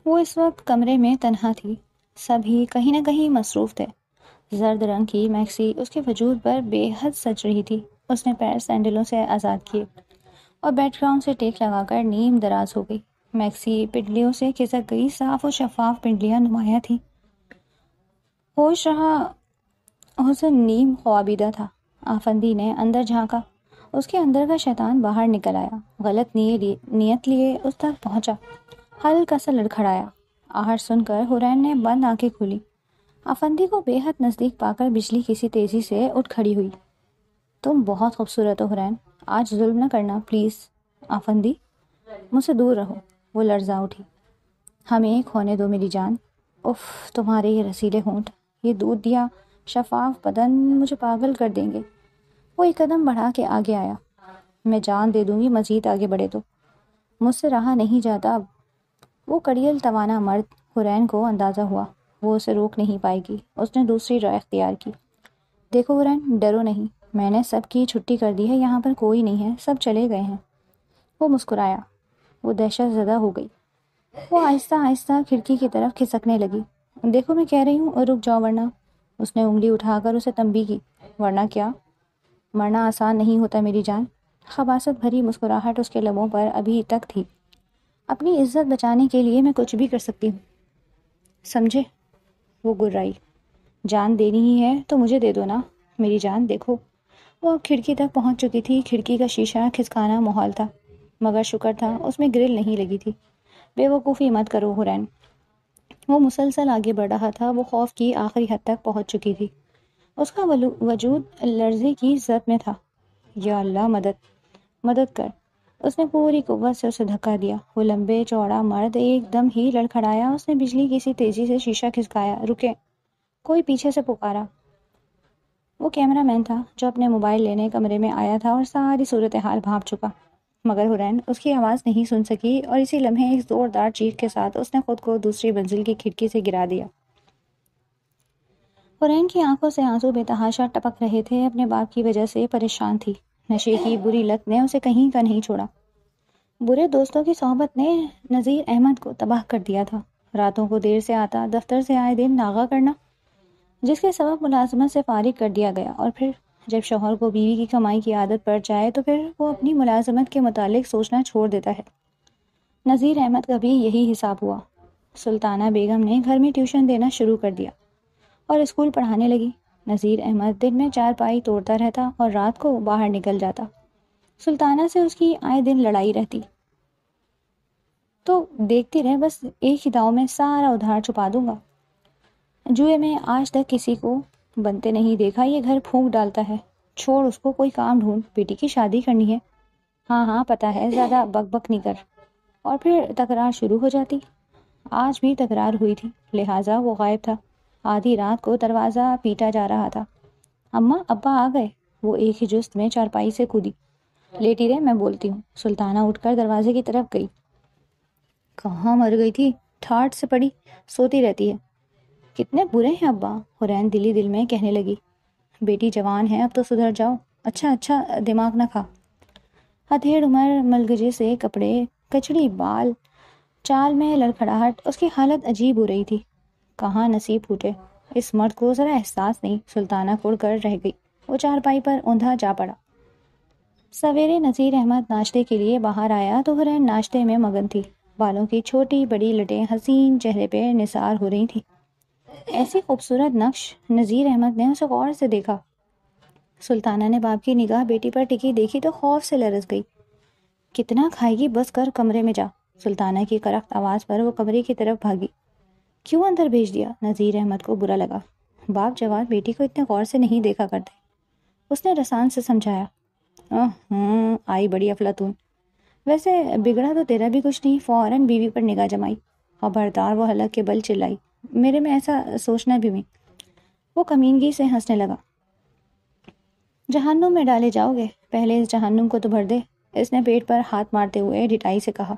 وہ اس وقت کمرے میں تنہا تھی، سبھی کہیں نہ کہیں مصروف تھے۔ زرد رنگ کی میکسی اس کے وجود پر بے حد سج رہی تھی۔ اس نے پیر سینڈلوں سے آزاد کیے اور بیک گراؤنڈ سے ٹیک لگا کر نیم دراز ہو گئی۔ میکسی پنڈلیوں سے کھسک گئی، صاف و شفاف پنڈلیاں نمایاں تھیں۔ ہوش رہا حسن نیم خوابیدہ تھا۔ آفندی نے اندر جھانکا، اس کے اندر کا شیطان باہر نکل آیا، غلط نیت لیے اس تک پہنچا، ہلکا سا لڑکھڑایا۔ آہٹ سن کر حرین نے بند آنکھیں کھولی۔ آفندی کو بے حد نزدیک پا کر بجلی کسی تیزی سے اٹھ کھڑی ہوئی۔ تم بہت خوبصورت ہو حرین، آج ظلم نہ کرنا پلیز۔ آفندی، مجھ سے دور رہو۔ وہ لرزا اٹھی۔ ہمیں ایک ہونے دو میری جان۔ اف، تمہارے یہ رسیلے ہونٹ، یہ دودھ دیا شفاف بدن مجھے پاگل کر دیں گے۔ وہ ایک قدم بڑھا کے آگے آیا۔ میں جان دے دوں گی مزید آگے بڑھے تو، مجھ سے رہا نہیں جاتا اب۔ وہ کڑیل توانا مرد، حرین کو اندازہ ہوا وہ اسے روک نہیں پائے گی۔ اس نے دوسری رائے اختیار کی۔ دیکھو حرین، ڈرو نہیں، میں نے سب کی چھٹی کر دی ہے، یہاں پر کوئی نہیں ہے، سب چلے گئے ہیں۔ وہ مسکرایا۔ وہ دہشت زدہ ہو گئی۔ وہ آہستہ آہستہ کھڑکی کی طرف کھسکنے لگی۔ دیکھو میں کہہ رہی ہوں، رک جاؤ ورنہ۔ اس نے انگلی اٹھا کر اسے تنبیہ کی۔ ورنہ کیا؟ مرنا آسان نہیں ہوتا میری جان۔ خباثت بھری مسکراہٹ اس کے لبوں پر ابھی تک تھی۔ اپنی عزت بچانے کے لیے میں کچھ بھی کر سکتی ہوں، سمجھے؟ وہ گرائی۔ جان دینی ہی ہے تو مجھے دے دو نا میری جان۔ دیکھو، وہ اب کھڑکی تک پہنچ چکی تھی۔ کھڑکی کا شیشہ کھسکانا محال تھا، مگر شکر تھا اس میں گرل نہیں لگی تھی۔ بے وقوفی مت کرو حرین۔ وہ مسلسل آگے بڑھ رہا تھا۔ وہ خوف کی آخری حد تک پہنچ چکی تھی۔ اس کا وجود لرزے کی زد میں تھا۔ یا اللہ، مدد کر۔ اس نے پوری قوت سے اسے دھکا دیا۔ وہ لمبے چوڑا مرد ایک دم ہی لڑکھڑایا۔ اس نے بجلی کسی تیزی سے شیشہ کھسکایا۔ رکے، کوئی پیچھے سے پکارا۔ وہ کیمرہ مین تھا جو اپنے موبائل لینے کمرے میں آیا تھا اور ساری صورتحال بھانپ چکا، مگر حرین اس کی آواز نہیں سن سکی، اور اسی لمحے ایک زوردار چیخ کے ساتھ اس نے خود کو دوسری منزل کی کھڑکی سے گرا دیا۔ حرین کی آنکھوں سے آنسو بے تحاشا ٹپک رہے تھے۔ اپنے باپ کی وجہ سے پریشان تھی۔ نشے کی بری لت نے اسے کہیں کا نہیں چھوڑا۔ برے دوستوں کی صحبت نے نذیر احمد کو تباہ کر دیا تھا۔ راتوں کو دیر سے آتا، دفتر سے آئے دن ناغہ کرنا، جس کے سبب ملازمت سے فارغ کر دیا گیا، اور پھر جب شوہر کو بیوی کی کمائی کی عادت پڑ جائے تو پھر وہ اپنی ملازمت کے متعلق سوچنا چھوڑ دیتا ہے۔ نذیر احمد کا بھی یہی حساب ہوا۔ سلطانہ بیگم نے گھر میں ٹیوشن دینا شروع کر دیا اور اسکول پڑھانے لگی۔ نذیر احمد دن میں چارپائی توڑتا رہتا اور رات کو باہر نکل جاتا۔ سلطانہ سے اس کی آئے دن لڑائی رہتی۔ تو دیکھتی رہے، بس ایک ہی داؤ میں سارا ادھار چھپا دوں گا۔ جوئے میں آج تک کسی کو بنتے نہیں دیکھا، یہ گھر پھونک ڈالتا ہے۔ چھوڑ اس کو، کوئی کام ڈھونڈ، بیٹی کی شادی کرنی ہے۔ ہاں پتہ ہے، زیادہ بک بک نہیں کر۔ اور پھر تکرار شروع ہو جاتی۔ آج بھی تکرار ہوئی تھی، لہٰذا وہ غائب تھا۔ آدھی رات کو دروازہ پیٹا جا رہا تھا۔ اماں، ابا آ گئے۔ وہ ایک ہی جست میں چارپائی سے کودی۔ لیٹی رہے، میں بولتی ہوں۔ سلطانہ اٹھ کر دروازے کی طرف گئی۔ کہاں مر گئی تھی؟ ٹھاٹھ سے پڑی سوتی رہتی ہے۔ کتنے برے ہیں ابا، حرین دلی دل میں کہنے لگی۔ بیٹی جوان ہے، اب تو سدھر جاؤ۔ اچھا دماغ نہ کھا۔ ہتھیڑ عمر، ملگجے سے کپڑے، کچڑی بال، چال میں لڑکھڑاہٹ، اس کی حالت عجیب ہو رہی تھی۔ کہاں نصیب پھوٹے، اس مرد کو ذرا احساس نہیں۔ سلطانہ کڑ کر رہ گئی۔ وہ چارپائی پر اوندھا جا پڑا۔ سویرے نذیر احمد ناشتے کے لیے باہر آیا تو حرین ناشتے میں مگن تھی۔ بالوں کی چھوٹی بڑی لٹیں حسین چہرے پہ نثار ہو رہی تھیں۔ ایسی خوبصورت نقش نذیر احمد نے اسے غور سے دیکھا۔ سلطانہ نے باپ کی نگاہ بیٹی پر ٹکی دیکھی تو خوف سے لرز گئی۔ کتنا کھائے گی، بس کر، کمرے میں جا۔ سلطانہ کی کرخت آواز پر وہ کمرے کی طرف بھاگی۔ کیوں اندر بھیج دیا؟ نذیر احمد کو برا لگا۔ باپ جواد بیٹی کو اتنے غور سے نہیں دیکھا کرتے۔ اس نے رسان سے سمجھایا۔ آئی بڑی افلاطون۔ ویسے بگڑا تو تیرا بھی کچھ نہیں۔ فوراً بیوی پر نگاہ جمائی۔ خبردار، وہ حلق کے بل چلائی۔ میرے میں ایسا سوچنا بھی نہیں۔ وہ کمینگی سے ہنسنے لگا۔ جہنم میں ڈالے جاؤ گے، پہلے اس جہنم کو تو بھر دے۔ اس نے پیٹ پر ہاتھ مارتے ہوئے ڈٹائی سے کہا۔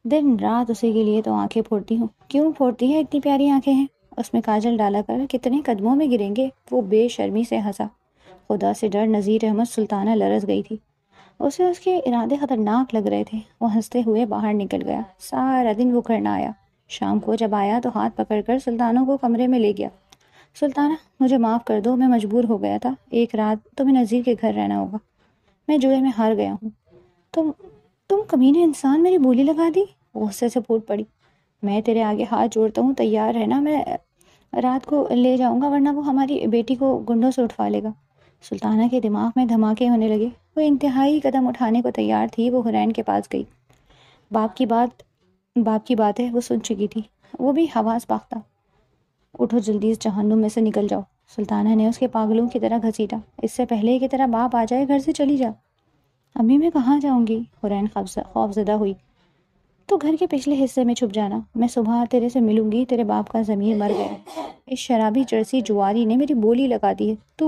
دن رات اسی کے لیے تو آنکھیں پھوڑتی ہوں۔ کیوں پھوڑتی ہے؟ اتنی پیاری آنکھیں ہیں۔ اس میں کاجل ڈالا کر کتنے قدموں میں گریں گے۔ وہ بے شرمی سے ہنسا۔ خدا سے ڈر نذیر احمد، سلطانہ لرز گئی تھی۔ اسے اس کے ارادے خطرناک لگ رہے تھے۔ وہ ہنستے ہوئے باہر نکل گیا۔ سارا دن وہ گھر نہ آیا۔ شام کو جب آیا تو ہاتھ پکڑ کر سلطانہ کو کمرے میں لے گیا۔ سلطانہ، مجھے معاف کر دو، میں مجبور ہو گیا تھا۔ ایک رات تمہیں نذیر کے گھر رہنا ہوگا۔ میں جوئے میں ہار گیا ہوں۔ تم کمینے انسان، میری بولی لگا دی۔ وہ غصے سے پھوٹ پڑی۔ میں تیرے آگے ہاتھ جوڑتا ہوں، تیار رہنا، میں رات کو لے جاؤں گا، ورنہ وہ ہماری بیٹی کو گنڈوں سے اٹھوا لے گا۔ سلطانہ کے دماغ میں دھماکے ہونے لگے۔ وہ انتہائی قدم اٹھانے کو تیار تھی۔ وہ حرین کے پاس گئی۔ باپ کی باتیں وہ سن چکی تھی۔ وہ بھی حواس باختہ۔ اٹھو، جلدی اس جہنم میں سے نکل جاؤ۔ سلطانہ نے اس کے پاگلوں کی طرح گھسیٹا۔ اس سے پہلے کہ تیرا باپ آ جائے، گھر سے چلی جا۔ امی، میں کہاں جاؤں گی؟ حرین خوفزدہ ہوئی۔ تو گھر کے پچھلے حصے میں چھپ جانا۔ میں صبح تیرے سے ملوں گی۔ تیرے باپ کا ضمیر مر گیا ہے۔ اس شرابی جرسی جواری نے میری بولی لگا دی ہے۔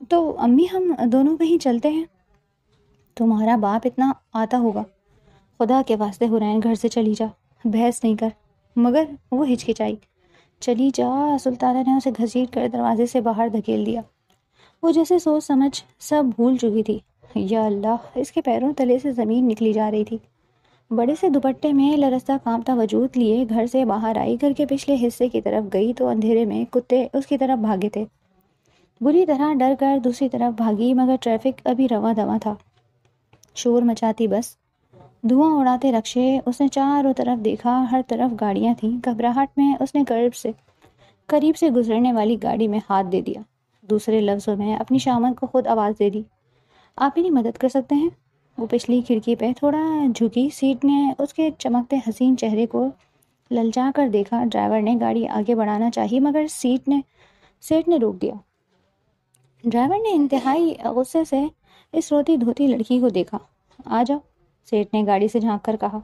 تو امی، ہم دونوں کہیں چلتے ہیں؟ تمہارا باپ اتنا آتا ہوگا۔ خدا کے واسطے حرین، گھر سے چلی جا، بحث نہیں کر۔ مگر وہ ہچکچائی۔ چلی جا۔ سلطانہ نے اسے گھسیٹ کر دروازے سے باہر دھکیل دیا۔ وہ جیسے سوچ سمجھ سب بھول چکی تھی۔ یا اللہ، اس کے پیروں تلے سے زمین نکلی جا رہی تھی۔ بڑے سے دوپٹے میں لرزتا کانپتا وجود لیے گھر سے باہر آئی۔ گھر کے پچھلے حصے کی طرف گئی تو اندھیرے میں کتے اس کی طرف بھاگے تھے۔ بری طرح ڈر کر دوسری طرف بھاگی، مگر ٹریفک ابھی رواں دواں تھا۔ شور مچاتی بس، دھواں اڑاتے رکشے۔ اس نے چاروں طرف دیکھا، ہر طرف گاڑیاں تھیں۔ گھبراہٹ میں اس نے قریب سے گزرنے والی گاڑی میں ہاتھ دے دیا۔ دوسرے لفظوں میں اپنی شامت کو خود آواز دے دی۔ آپ میری مدد کر سکتے ہیں؟ وہ پچھلی کھڑکی پہ تھوڑا جھکی۔ سیٹ نے اس کے چمکتے حسین چہرے کو للچا کر دیکھا۔ ڈرائیور نے گاڑی آگے بڑھانا چاہی، مگر سیٹ نے روک دیا۔ ڈرائیور نے انتہائی غصے سے اس روتی دھوتی لڑکی کو دیکھا۔ آ جاؤ، سیٹ نے گاڑی سے جھانک کر کہا۔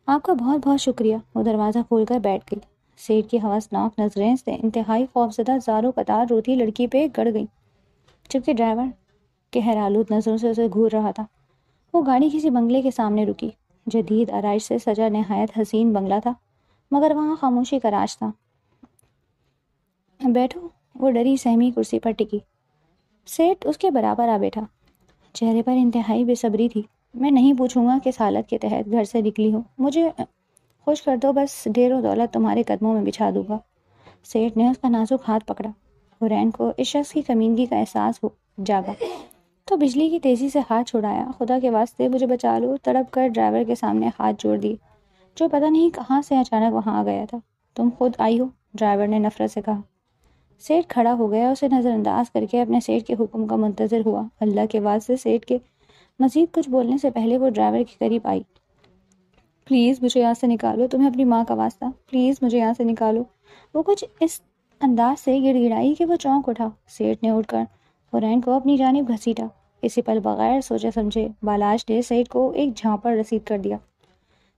آپ کا بہت بہت شکریہ۔ وہ دروازہ کھول کر بیٹھ گئی۔ سیٹ کی ہوسناک نظریں سے انتہائی خوفزدہ زاروں قطار روتی لڑکی پہ گڑ گئی، جبکہ ڈرائیور قہر آلود نظروں سے اسے گھور رہا تھا۔ وہ گاڑی کسی بنگلے کے سامنے رکی۔ جدید آرائش سے سجا نہایت حسین بنگلہ تھا، مگر وہاں خاموشی کا راج تھا۔ بیٹھو، وہ ڈری سہمی کرسی پر ٹکی۔ سیٹ اس کے برابر آ بیٹھا۔ چہرے پر انتہائی بے صبری تھی۔ میں نہیں پوچھوں گا کس حالت کے تحت گھر سے نکلی ہو، مجھے خوش کر دو، بس ڈھیر و دولت تمہارے قدموں میں بچھا دوں گا۔ سیٹ نے اس کا نازک ہاتھ پکڑا۔ حرین کو اس شخص کی کمینگی کا احساس جاگا تو بجلی کی تیزی سے ہاتھ چھڑایا۔ خدا کے واسطے مجھے بچا لو، تڑپ کر ڈرائیور کے سامنے ہاتھ جوڑ دیے، جو پتہ نہیں کہاں سے اچانک وہاں آ گیا تھا۔ تم خود آئی ہو، ڈرائیور نے نفرت سے کہا۔ سیٹ کھڑا ہو گیا، اسے نظر انداز کر کے اپنے سیٹ کے حکم کا منتظر ہوا۔ اللہ کے واسطے، سیٹ کے مزید کچھ بولنے سے پہلے وہ ڈرائیور کے قریب آئی۔ پلیز مجھے یہاں سے نکالو، تمہیں اپنی ماں کا واسطہ، پلیز مجھے یہاں سے نکالو۔ وہ کچھ اس انداز سے گڑ گڑائی کہ وہ چونک اٹھا۔ سیٹ نے اٹھ کر حرین کو اپنی جانب گھسیٹا۔ اسی پل بغیر سوچے سمجھے بالاش نے سیٹ کو ایک جھانپڑ رسید کر دیا۔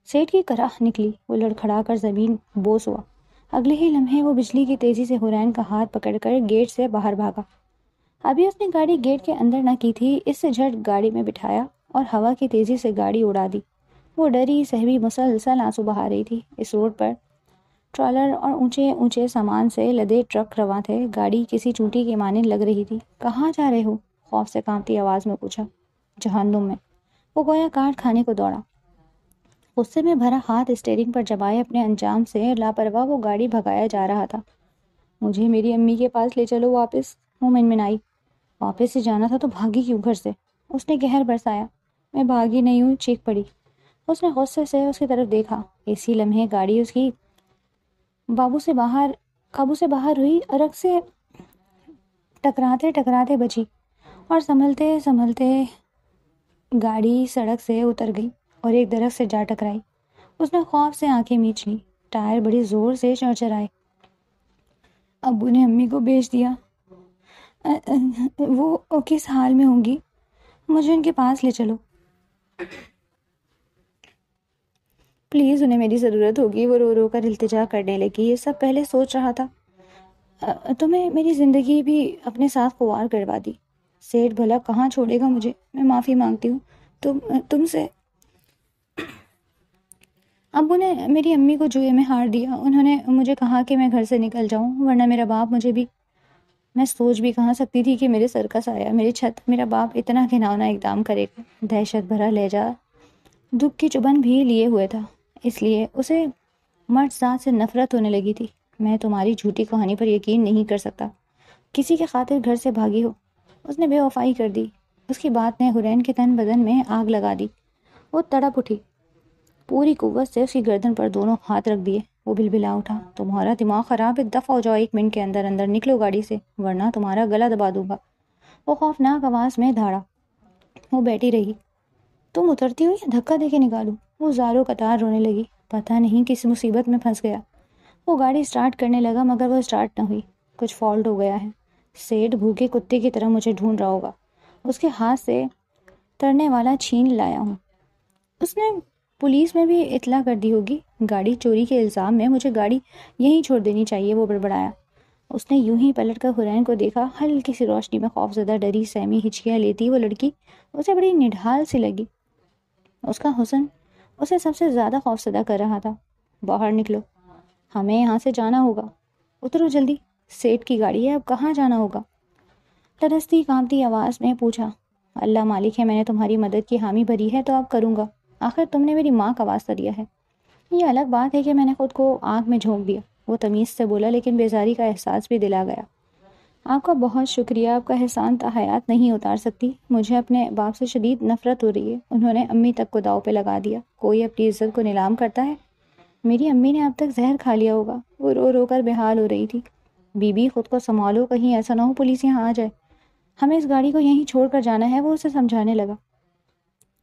سیٹ کی کراہ نکلی۔ وہ لڑکھڑا کر زمین بوس ہوا۔ اگلے ہی لمحے وہ بجلی کی تیزی سے حرین کا ہاتھ پکڑ کر گیٹ سے باہر بھاگا۔ ابھی اس نے گاڑی گیٹ کے اندر نہ کی تھی، اس سے جھٹ گاڑی میں بٹھایا اور ہوا کی تیزی سے گاڑی اڑا دی۔ وہ ڈری سہمی مسلسل آنسو بہا رہی تھی۔ اس روڈ پر ٹرالر اور اونچے اونچے سامان سے لدے ٹرک رواں تھے۔ گاڑی کسی چونٹی کی مانند لگ رہی تھی۔ کہاں جا رہے ہو؟ خوف سے کانپتی آواز میں پوچھا۔ جہنم میں۔ وہ گویا کاٹ کھانے کو دوڑا۔ غصے میں بھرا ہاتھ اسٹیئرنگ پر جمائے اپنے انجام سے لاپرواہ وہ گاڑی بھگایا جا رہا تھا۔ مجھے میری امی کے پاس لے چلو واپس، وہ منمنائی۔ واپس سے جانا تھا تو بھاگی کیوں گھر سے؟ اس نے قہر برسایا۔ میں بھاگی نہیں ہوں، چیخ پڑی۔ اس نے غصے سے اس کی طرف دیکھا۔ اسی لمحے گاڑی اس کی قابو سے باہر ہوئی، ارک سے ٹکراتے ٹکراتے بچی اور سنبھلتے سنبھلتے گاڑی سڑک سے اتر گئی اور ایک درخت سے جا ٹکرائی۔ اس نے خوف سے آنکھیں میچ لیں۔ ٹائر بڑی زور سے چرچرائے۔ ابو نے امی کو بیچ دیا۔ وہ کس حال میں ہوں گی؟ مجھے ان کے پاس لے چلو، پلیز، انہیں میری ضرورت ہوگی۔ وہ رو رو کر التجا کرنے لگی۔ یہ سب پہلے سوچ رہا تھا۔ تمہیں میری زندگی بھی اپنے ساتھ خوار کروا دی۔ سیٹ بھلا کہاں چھوڑے گا مجھے؟ میں معافی مانگتی ہوں تم سے۔ ابو نے میری امی کو جوئے میں ہار دیا۔ انہوں نے مجھے کہا کہ میں گھر سے نکل جاؤں، ورنہ میرا باپ مجھے بھی۔ میں سوچ بھی کہاں سکتی تھی کہ میرے سر کا سایہ، میری چھت، میرا باپ اتنا گھناؤنا اقدام کرے گا۔ دہشت بھرا لہجہ دکھ کی چبھن بھی لیے ہوئے تھا، اس لیے اسے مرد ذات سے نفرت ہونے لگی تھی۔ میں تمہاری جھوٹی کہانی پر یقین نہیں کر سکتا، کسی کے خاطر گھر سے بھاگی ہو۔ اس نے بے وفائی کر دی۔ اس کی بات نے حرین کے تن بدن میں آگ لگا دی۔ وہ تڑپ اٹھی، پوری قوت سے اس کی گردن پر دونوں ہاتھ رکھ دیے۔ وہ بلبلا اٹھا، تمہارا دماغ خراب ہے، دفع ہو جاؤ، 1 منٹ کے اندر اندر نکلو گاڑی سے، ورنہ تمہارا گلا دبا دوں گا۔ وہ خوفناک آواز میں دھاڑا۔ وہ بیٹھی رہی۔ تم اترتی ہو یا دھکا دے کے نکالوں؟ وہ زاروں قطار رونے لگی۔ پتہ نہیں کس مصیبت میں پھنس گیا۔ وہ گاڑی سٹارٹ کرنے لگا مگر وہ سٹارٹ نہ ہوئی۔ کچھ فالٹ ہو گیا ہے، سیٹ بھوکے کتے کی طرح مجھے ڈھونڈ رہا ہوگا۔ اس کے ہاتھ سے ترنے والا چھین لایا ہوں۔ اس نے پولیس میں بھی اطلاع کر دی ہوگی۔ گاڑی چوری کے الزام میں مجھے گاڑی یہیں چھوڑ دینی چاہیے، وہ بڑبڑایا۔ اس نے یوں ہی پلٹ کر حرین کو دیکھا۔ ہلکی سی روشنی میں خوفزدہ ڈری سہمی ہچکیاں لیتی وہ لڑکی اسے بڑی نڈھال سی لگی۔ اس کا حسن اسے سب سے زیادہ خوفزدہ کر رہا تھا۔ باہر نکلو، ہمیں یہاں سے جانا ہوگا، اترو جلدی، سیٹ کی گاڑی ہے، اب کہاں جانا ہوگا؟ لرزتی کانپتی آواز میں پوچھا۔ اللہ مالک ہے، میں نے تمہاری مدد کی حامی بھری ہے تو اب کروں گا، آخر تم نے میری ماں کا واسطہ دیا ہے۔ یہ الگ بات ہے کہ میں نے خود کو آگ میں جھونک دیا، وہ تمیز سے بولا، لیکن بیزاری کا احساس بھی دلا گیا۔ آپ کا بہت شکریہ، آپ کا احسان تا حیات نہیں اتار سکتی۔ مجھے اپنے باپ سے شدید نفرت ہو رہی ہے، انہوں نے امی تک کو داؤ پہ لگا دیا۔ کوئی اپنی عزت کو نیلام کرتا ہے؟ میری امی نے اب تک زہر کھا لیا ہوگا۔ وہ رو رو کر بےحال ہو رہی تھی۔ بی بی خود کو سنبھالو، کہیں ایسا نہ ہو پولیس یہاں آ جائے، ہمیں اس گاڑی کو یہیں چھوڑ کر جانا ہے، وہ اسے سمجھانے لگا۔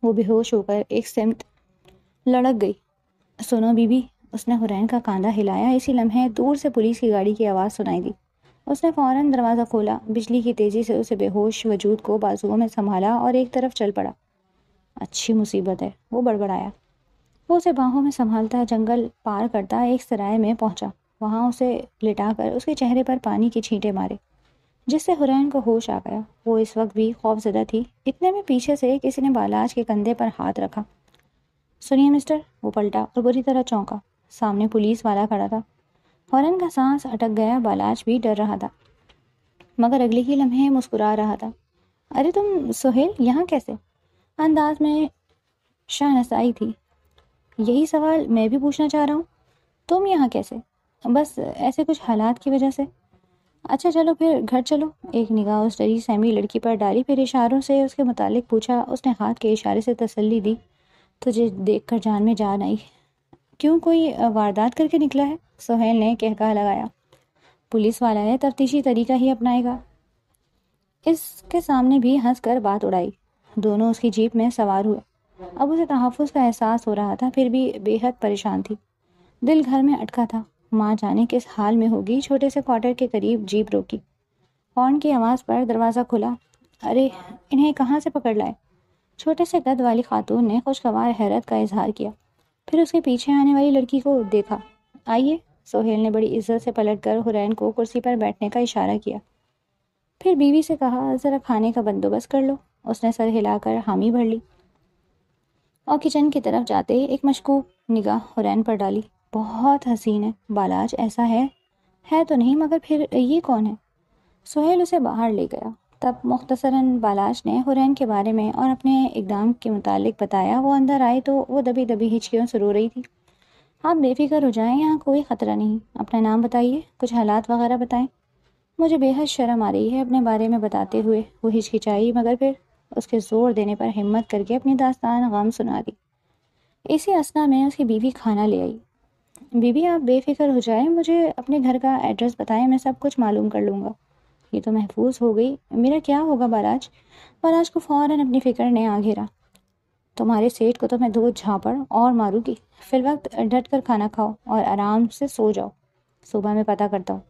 وہ بے ہوش ہو کر ایک سمت لڑک گئی۔ سنو بی بی، اس نے حرین کا کاندھا ہلایا۔ اسی لمحے دور سے پولیس کی گاڑی کی آواز سنائی دی۔ اس نے فوراً دروازہ کھولا، بجلی کی تیزی سے اسے بے ہوش وجود کو بازوؤں میں سنبھالا اور ایک طرف چل پڑا۔ اچھی مصیبت ہے، وہ بڑبڑایا۔ وہ اسے باہوں میں سنبھالتا جنگل پار کرتا ایک سرائے میں پہنچا۔ وہاں اسے لٹا کر اس کے چہرے پر پانی کی چھینٹیں مارے، جس سے حرین کو ہوش آ گیا۔ وہ اس وقت بھی خوف زدہ تھی۔ اتنے میں پیچھے سے کسی نے بالاج کے کندھے پر ہاتھ رکھا۔ سنیے مسٹر، وہ پلٹا اور بری طرح چونکا۔ سامنے پولیس والا کھڑا تھا۔ حرین کا سانس اٹک گیا۔ بالاج بھی ڈر رہا تھا مگر اگلے ہی لمحے مسکرا رہا تھا۔ ارے تم سہیل، یہاں کیسے؟ انداز میں شاہنشائی تھی۔ یہی سوال میں بھی پوچھنا چاہ رہا ہوں، تم یہاں کیسے؟ بس ایسے کچھ حالات کی وجہ سے۔ اچھا چلو پھر گھر چلو۔ ایک نگاہ اس ڈری سہمی لڑکی پر ڈالی، پھر اشاروں سے اس کے متعلق پوچھا۔ اس نے ہاتھ کے اشارے سے تسلی دی۔ تجھے دیکھ کر جان میں جان آئی۔ کیوں، کوئی واردات کر کے نکلا ہے؟ سہیل نے کہکہا لگایا۔ پولیس والا ہے، تفتیشی طریقہ ہی اپنائے گا۔ اس کے سامنے بھی ہنس کر بات اڑائی۔ دونوں اس کی جیپ میں سوار ہوئے۔ اب اسے تحفظ کا احساس ہو رہا تھا، پھر بھی بے حد پریشان تھی۔ دل گھر میں اٹکا تھا، ماں جانے کس حال میں ہوگی۔ چھوٹے سے کوارٹر کے قریب جیپ روکی۔ ہارن کی آواز پر دروازہ کھلا۔ ارے انہیں کہاں سے پکڑ لائے؟ چھوٹے سے قد والی خاتون نے خوشگوار حیرت کا اظہار کیا، پھر اس کے پیچھے آنے والی لڑکی کو دیکھا۔ آئیے، سہیل نے بڑی عزت سے پلٹ کر حرین کو کرسی پر بیٹھنے کا اشارہ کیا، پھر بیوی سے کہا، ذرا کھانے کا بندوبست کر لو۔ اس نے سر ہلا کر حامی بھر لی اور کچن کی طرف جاتے ایک مشکوک نگاہ حرین پر ڈالی۔ بہت حسین ہے، بالاج ایسا ہے تو نہیں، مگر پھر یہ کون ہے؟ سہیل اسے باہر لے گیا۔ تب مختصراً بالاج نے حرین کے بارے میں اور اپنے اقدام کے متعلق بتایا۔ وہ اندر آئی تو وہ دبی دبی ہچکیوں سے رو رہی تھی۔ آپ بے فکر ہو جائیں، یہاں کوئی خطرہ نہیں۔ اپنا نام بتائیے، کچھ حالات وغیرہ بتائیں۔ مجھے بے حد شرم آ رہی ہے اپنے بارے میں بتاتے ہوئے۔ وہ ہچکچائی مگر پھر اس کے زور دینے پر ہمت کر کے اپنی داستان غم سنا دی۔ اسی اثنا میں اس کی بیوی کھانا لے آئی۔ بی بی آپ بے فکر ہو جائیں، مجھے اپنے گھر کا ایڈریس بتائیں، میں سب کچھ معلوم کر لوں گا۔ یہ تو محفوظ ہو گئی، میرا کیا ہوگا بالاج؟ بالاج کو فوراً اپنی فکر نے آ گھیرا۔ تمہارے سیٹ کو تو میں 2 جھاپڑ اور ماروں گی۔ فی الوقت ڈٹ کر کھانا کھاؤ اور آرام سے سو جاؤ، صبح میں پتہ کرتا ہوں۔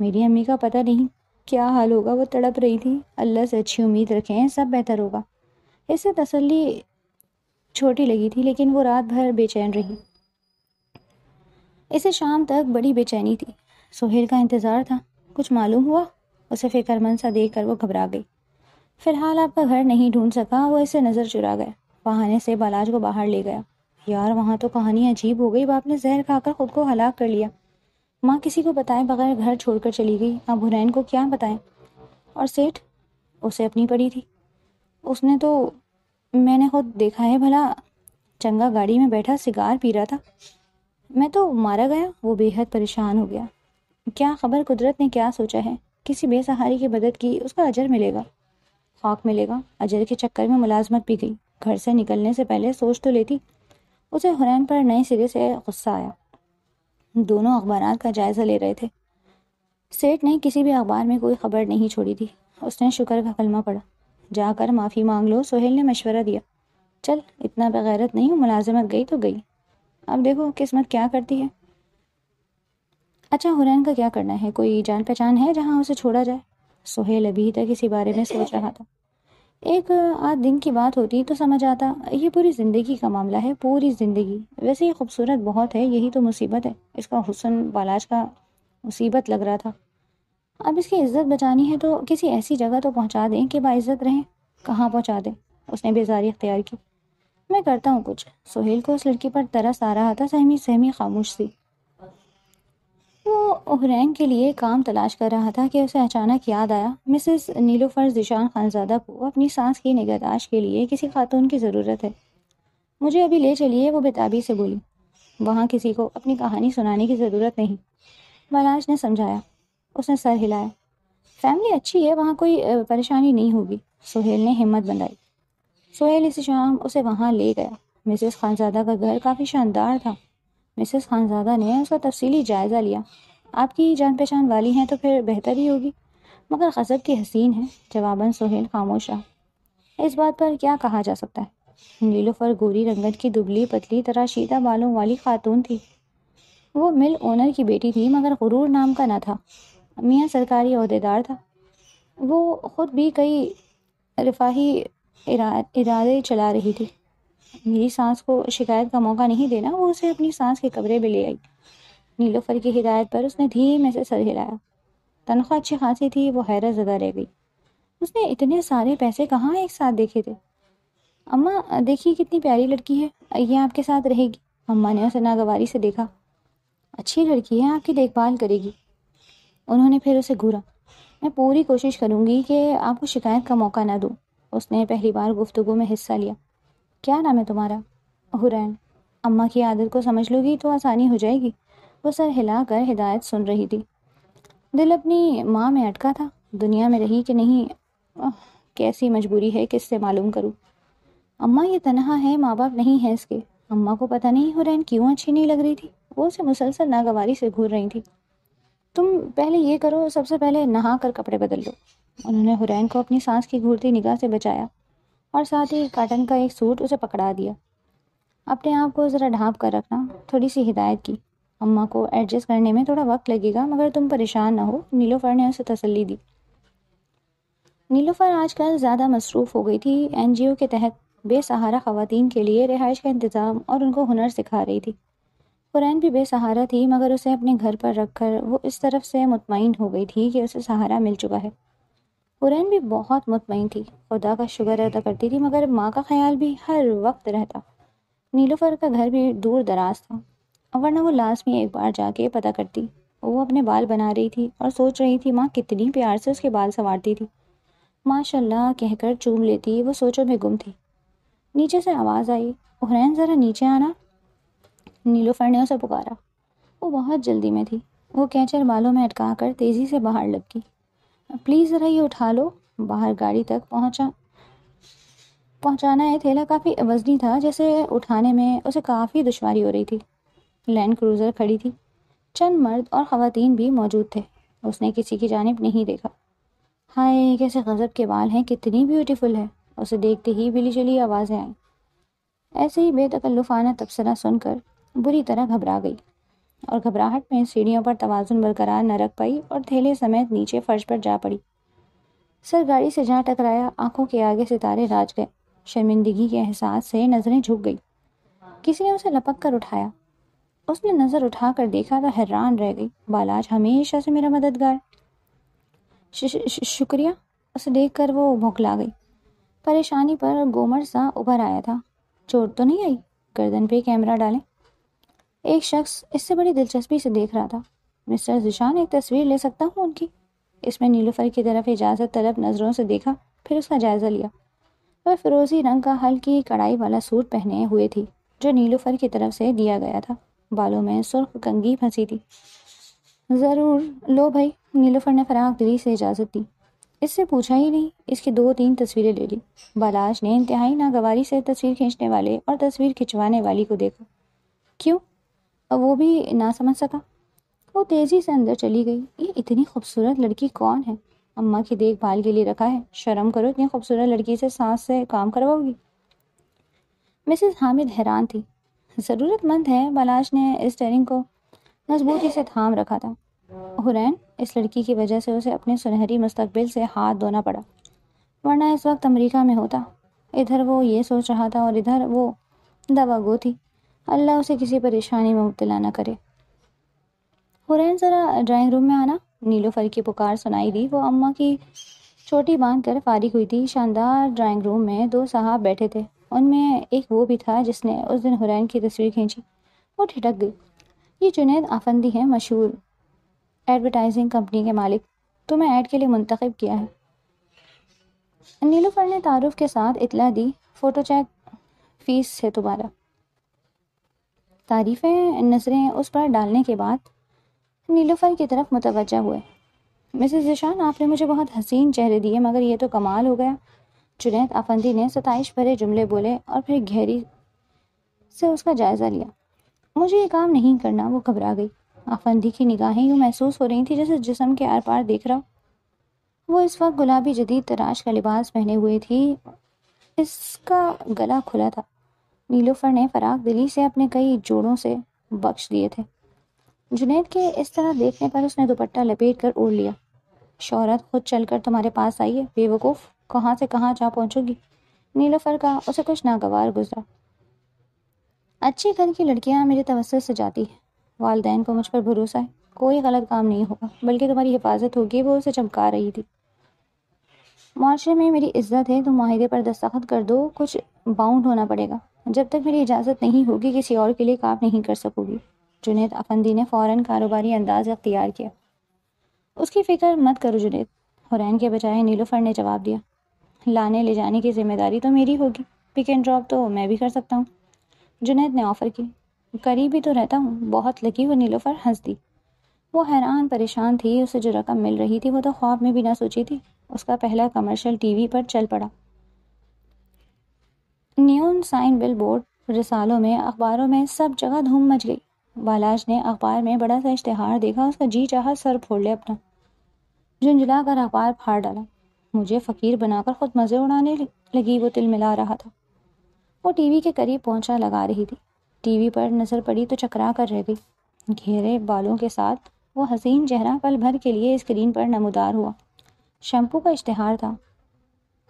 میری امی کا پتہ نہیں کیا حال ہوگا، وہ تڑپ رہی تھی۔ اللہ سے اچھی امید رکھیں، سب بہتر ہوگا۔ اس سے تسلی چھوٹی لگی تھی، لیکن وہ رات بھر بے چین رہی۔ اسے شام تک بڑی بے چینی تھی۔ سہیل کا انتظار تھا۔ کچھ معلوم ہوا؟ اسے فکر مند سا دیکھ کر وہ گھبرا گئی۔ فی الحال آپ کا گھر نہیں ڈھونڈ سکا، وہ اسے نظر چرا گیا۔ بہانے سے بالاج کو باہر لے گیا۔ یار وہاں تو کہانی عجیب ہو گئی، باپ نے زہر کھا کر خود کو ہلاک کر لیا، ماں کسی کو بتائے بغیر گھر چھوڑ کر چلی گئی، اب حرین کو کیا بتائیں؟ اور سیٹھ؟ اسے اپنی پڑی تھی. اس نے تو میں نے خود دیکھا ہے بھلا، چنگا گاڑی میں بیٹھا سگار پی رہا تھا. میں تو مارا گیا. وہ بے حد پریشان ہو گیا. کیا خبر قدرت نے کیا سوچا ہے. کسی بے سہاری کی مدد کی، اس کا اجر ملے گا، خاک ملے گا. اجر کے چکر میں ملازمت بھی گئی. گھر سے نکلنے سے پہلے سوچ تو لیتی. اسے حرین پر نئے سرے سے غصہ آیا. دونوں اخبارات کا جائزہ لے رہے تھے. سیٹھ نے کسی بھی اخبار میں کوئی خبر نہیں چھوڑی تھی. اس نے شکر کا کلمہ پڑھا. جا کر معافی مانگ لو. سہیل نے مشورہ دیا. چل، اتنا بغیرت نہیں ہوں. ملازمت گئی تو گئی، اب دیکھو قسمت کیا کرتی ہے. اچھا، حرین کا کیا کرنا ہے؟ کوئی جان پہچان ہے جہاں اسے چھوڑا جائے؟ سہیل ابھی تک اسی بارے میں سوچ رہا تھا. ایک آدھ دن کی بات ہوتی تو سمجھ آتا. یہ پوری زندگی کا معاملہ ہے، پوری زندگی. ویسے یہ خوبصورت بہت ہے، یہی تو مصیبت ہے. اس کا حسن بالاج کا مصیبت لگ رہا تھا. اب اس کی عزت بچانی ہے تو کسی ایسی جگہ تو پہنچا دیں کہ باعزت رہیں. کہاں پہنچا دیں؟ اس نے بیزاری اختیار کی. میں کرتا ہوں کچھ. سہیل کو اس لڑکی پر ترس آ رہا تھا. سہمی سہمی خاموش سی. وہ حرین کے لیے کام تلاش کر رہا تھا کہ اسے اچانک یاد آیا مسز نیلوفر ذیشان خانزادہ کو اپنی سانس کی نگہداشت کے لیے کسی خاتون کی ضرورت ہے. مجھے ابھی لے چلیے، وہ بےتابی سے بولی. وہاں کسی کو اپنی کہانی سنانے کی ضرورت نہیں، بالاج نے سمجھایا. اس نے سر ہلایا. فیملی اچھی ہے، وہاں کوئی پریشانی نہیں ہوگی. سہیل نے ہمت بندھائی. سہیل اسی شام اسے وہاں لے گیا. مسز خانزادہ کا گھر کافی شاندار تھا. مسز خانزادہ نے اس کا تفصیلی جائزہ لیا. آپ کی جان پہچان والی ہیں تو پھر بہتر ہی ہوگی، مگر غضب کی حسین ہے. جواباً سہیل خاموش رہا. اس بات پر کیا کہا جا سکتا ہے. نیلوفر گوری رنگت کی دبلی پتلی تراشیدہ بالوں والی خاتون تھی. وہ مل اونر کی بیٹی تھی، مگر غرور نام کا نہ تھا. میاں سرکاری عہدیدار تھا. وہ خود بھی کئی رفاہی ارادے چلا رہی تھی. میری سانس کو شکایت کا موقع نہیں دینا. وہ اسے اپنی سانس کے کمرے میں لے آئی. نیلوفر کی ہدایت پر اس نے دھیمے سے سر ہلایا. تنخواہ اچھی خاصی تھی. وہ حیرت زدہ رہ گئی. اس نے اتنے سارے پیسے کہاں ایک ساتھ دیکھے تھے. اماں دیکھیے کتنی پیاری لڑکی ہے، یہ آپ کے ساتھ رہے گی. اماں نے اسے ناگواری سے دیکھا. اچھی لڑکی ہے، آپ کی دیکھ بھال کرے گی. انہوں نے پھر اسے گھورا. میں پوری کوشش کروں گی کہ آپ کو شکایت کا موقع نہ دوں. اس نے پہلی بار گفتگو میں حصہ لیا. کیا نام ہے تمہارا؟ حرین. اماں کی عادت کو سمجھ لو گی تو آسانی ہو جائے گی. وہ سر ہلا کر ہدایت سن رہی تھی. دل اپنی ماں میں اٹکا تھا. دنیا میں رہی کہ نہیں، کیسی مجبوری ہے، کس سے معلوم کروں. اماں یہ تنہا ہے، ماں باپ نہیں ہے اس کے. اماں کو پتہ نہیں حرین کیوں اچھی نہیں لگ رہی تھی. وہ اسے مسلسل ناگواری سے گھور رہی تھی. تم پہلے یہ کرو، سب سے پہلے نہا کر کپڑے بدل لو. انہوں نے حرین کو اپنی سانس کی گھورتی نگاہ سے بچایا اور ساتھ ہی کاٹن کا ایک سوٹ اسے پکڑا دیا. اپنے آپ کو ذرا ڈھانپ کر رکھنا. تھوڑی سی ہدایت کی. اماں کو ایڈجسٹ کرنے میں تھوڑا وقت لگے گا، مگر تم پریشان نہ ہو. نیلوفر نے اسے تسلی دی. نیلوفر آج کل زیادہ مصروف ہو گئی تھی. این جی او کے تحت بے سہارا خواتین کے لیے رہائش کا انتظام اور ان کو ہنر سکھا رہی تھی. حرین بھی بے سہارا تھی، مگر اسے اپنے گھر پر رکھ کر وہ اس طرف سے مطمئن ہو گئی تھی کہ اسے سہارا مل چکا ہے. حرین بھی بہت مطمئن تھی. خدا کا شکر ادا کرتی تھی، مگر ماں کا خیال بھی ہر وقت رہتا. نیلوفر کا گھر بھی دور دراز تھا، ورنہ وہ لازمی ایک بار جا کے پتہ کرتی. وہ اپنے بال بنا رہی تھی اور سوچ رہی تھی ماں کتنی پیار سے اس کے بال سنوارتی تھی. ماشاء اللہ کہہ کر چوم لیتی. وہ سوچوں میں گم تھی. نیچے سے آواز آئی. حرین ذرا نیچے آنا. نیلوفر نے اسے پکارا. وہ بہت جلدی میں تھی. وہ کینچر بالوں میں اٹکا کر تیزی سے باہر لپکی. پلیز ذرا یہ اٹھا لو. باہر گاڑی تک پہنچانا ہے. تھیلا کافی وزنی تھا جیسے اٹھانے میں اسے کافی دشواری ہو رہی تھی. لینڈ کروزر کھڑی تھی. چند مرد اور خواتین بھی موجود تھے. اس نے کسی کی جانب نہیں دیکھا. ہائے کیسے غضب کے بال ہیں، کتنی بیوٹیفل ہے. اسے دیکھتے ہی بلی چلی آوازیں آئیں. ایسے ہی بے تکلفانہ تبصرہ سن کر بری طرح گھبرا گئی اور گھبراہٹ میں سیڑھیوں پر توازن برقرار نہ رکھ پائی اور تھیلے سمیت نیچے فرش پر جا پڑی. سر گاڑی سے جا ٹکرایا. آنکھوں کے آگے ستارے راج گئے. شرمندگی کے احساس سے نظریں جھک گئی. کسی نے اسے لپک کر اٹھایا. اس نے نظر اٹھا کر دیکھا تو حیران رہ گئی. بالاج ہمیشہ سے میرا مددگار. شکریہ. اسے دیکھ کر وہ بھوکلا گئی. پریشانی پر گومر سا ابھر آیا تھا. چوٹ تو نہیں آئی؟ گردن پہ کیمرہ ڈالیں. ایک شخص اس سے بڑی دلچسپی سے دیکھ رہا تھا. مسٹر ذیشان ایک تصویر لے سکتا ہوں ان کی؟ اس میں نیلوفر کی طرف اجازت طلب نظروں سے دیکھا، پھر اس کا جائزہ لیا۔ وہ فیروزی رنگ کا ہلکی کڑائی والا سوٹ پہنے ہوئے تھی جو نیلوفر کی طرف سے دیا گیا تھا، بالوں میں سرخ کنگھی پھنسی تھی۔ ضرور، لو بھائی، نیلوفر نے فراغ دلی سے اجازت دی۔ اس سے پوچھا ہی نہیں، اس کی 2-3 تصویریں لے لی۔ بالاش نے انتہائی ناگواری سے تصویر کھینچنے والے اور تصویر کھنچوانے والی کو دیکھا۔ کیوں؟ وہ بھی نہ سمجھ سکا۔ وہ تیزی سے اندر چلی گئی۔ یہ اتنی خوبصورت لڑکی کون ہے؟ اماں کی دیکھ بھال کے لیے رکھا ہے، شرم کرو، اتنی خوبصورت لڑکی سے سانس سے کام کرواؤ گی؟ مسز حامد حیران تھی۔ ضرورت مند ہے، بالاش نے اسٹیئرنگ کو مضبوطی سے تھام رکھا تھا۔ حرین، اس لڑکی کی وجہ سے اسے اپنے سنہری مستقبل سے ہاتھ دھونا پڑا، ورنہ اس وقت امریکہ میں ہوتا۔ ادھر وہ یہ سوچ رہا تھا اور ادھر وہ دوا گو تھی، اللہ اسے کسی پریشانی میں مبتلا نہ کرے۔ حرین، ذرا ڈرائنگ روم میں آنا، نیلوفر کی پکار سنائی دی۔ وہ اماں کی چوٹی باندھ کر فارغ ہوئی تھی۔ شاندار ڈرائنگ روم میں 2 صاحب بیٹھے تھے، ان میں ایک وہ بھی تھا جس نے اس دن حرین کی تصویر کھینچی۔ وہ ٹھٹک گئی۔ یہ جنید آفندی ہیں، مشہور ایڈورٹائزنگ کمپنی کے مالک، تمہیں ایڈ کے لیے منتخب کیا ہے۔ نیلوفر نے تعارف کے ساتھ اطلاع دی، فوٹو چیک فیس ہے تمہارا۔ تعریفیں نظریں اس پر ڈالنے کے بعد نیلوفر کی طرف متوجہ ہوئے۔ مسز ذیشان، آپ نے مجھے بہت حسین چہرے دیے، مگر یہ تو کمال ہو گیا۔ جنید آفندی نے ستائش بھرے جملے بولے اور پھر گہری سے اس کا جائزہ لیا۔ مجھے یہ کام نہیں کرنا، وہ گھبرا گئی۔ آفندی کی نگاہیں یوں محسوس ہو رہی تھی جیسے جسم کے آر پار دیکھ رہا ہو۔ وہ اس وقت گلابی جدید تراش کا لباس پہنے ہوئی تھی، اس کا گلا کھلا تھا۔ نیلوفر نے فراغ دلی سے اپنے کئی جوڑوں سے بخش دیے تھے۔ جنید کے اس طرح دیکھنے پر اس نے دوپٹہ لپیٹ کر اوڑھ لیا۔ شہرت خود چل کر تمہارے پاس آئی ہے، بے وقوف، کہاں سے کہاں جا پہنچو گی؟ نیلوفر کا اسے کچھ ناگوار گزرا۔ اچھی گھر کی لڑکیاں میرے توسط سے جاتی ہیں، والدین کو مجھ پر بھروسہ ہے، کوئی غلط کام نہیں ہوگا، بلکہ تمہاری حفاظت ہوگی۔ وہ اسے چمکا رہی تھی۔ معاشرے میں میری عزت ہے، تم معاہدے پر دستخط کر دو، کچھ باؤنڈ ہونا پڑے گا، جب تک میری اجازت نہیں ہوگی کسی اور کے لیے کام نہیں کر سکو گی۔ جنید آفندی نے فوراً کاروباری انداز اختیار کیا۔ اس کی فکر مت کرو جنید، حرین کے بجائے نیلوفر نے جواب دیا۔ لانے لے جانے کی ذمہ داری تو میری ہوگی، پک اینڈ ڈراپ تو میں بھی کر سکتا ہوں۔ جنید نے آفر کی۔ قریب ہی تو رہتا ہوں، بہت لکی۔ وہ نیلوفر ہنس دی۔ وہ حیران پریشان تھی، اسے جو رقم مل رہی تھی وہ تو خواب میں بھی نہ سوچی تھی۔ اس کا پہلا کمرشل ٹی وی پر چل پڑا۔ نیون سائن، بل بورڈ، رسالوں میں، اخباروں میں، سب جگہ دھوم مچ گئی۔ بالاش نے اخبار میں بڑا سا اشتہار دیکھا، اس کا جی چاہا سر پھوڑ لے اپنا، جھنجھلا کر اخبار پھاڑ ڈالا۔ مجھے فقیر بنا کر خود مزے اڑانے لگی، وہ تل ملا رہا تھا۔ وہ ٹی وی کے قریب پہنچا لگا رہی تھی۔ ٹی وی پر نظر پڑی تو چکرا کر رہ گئی۔ گھیرے بالوں کے ساتھ وہ حسین چہرہ پل بھر کے لیے اسکرین پر نمودار ہوا۔ شیمپو کا اشتہار تھا۔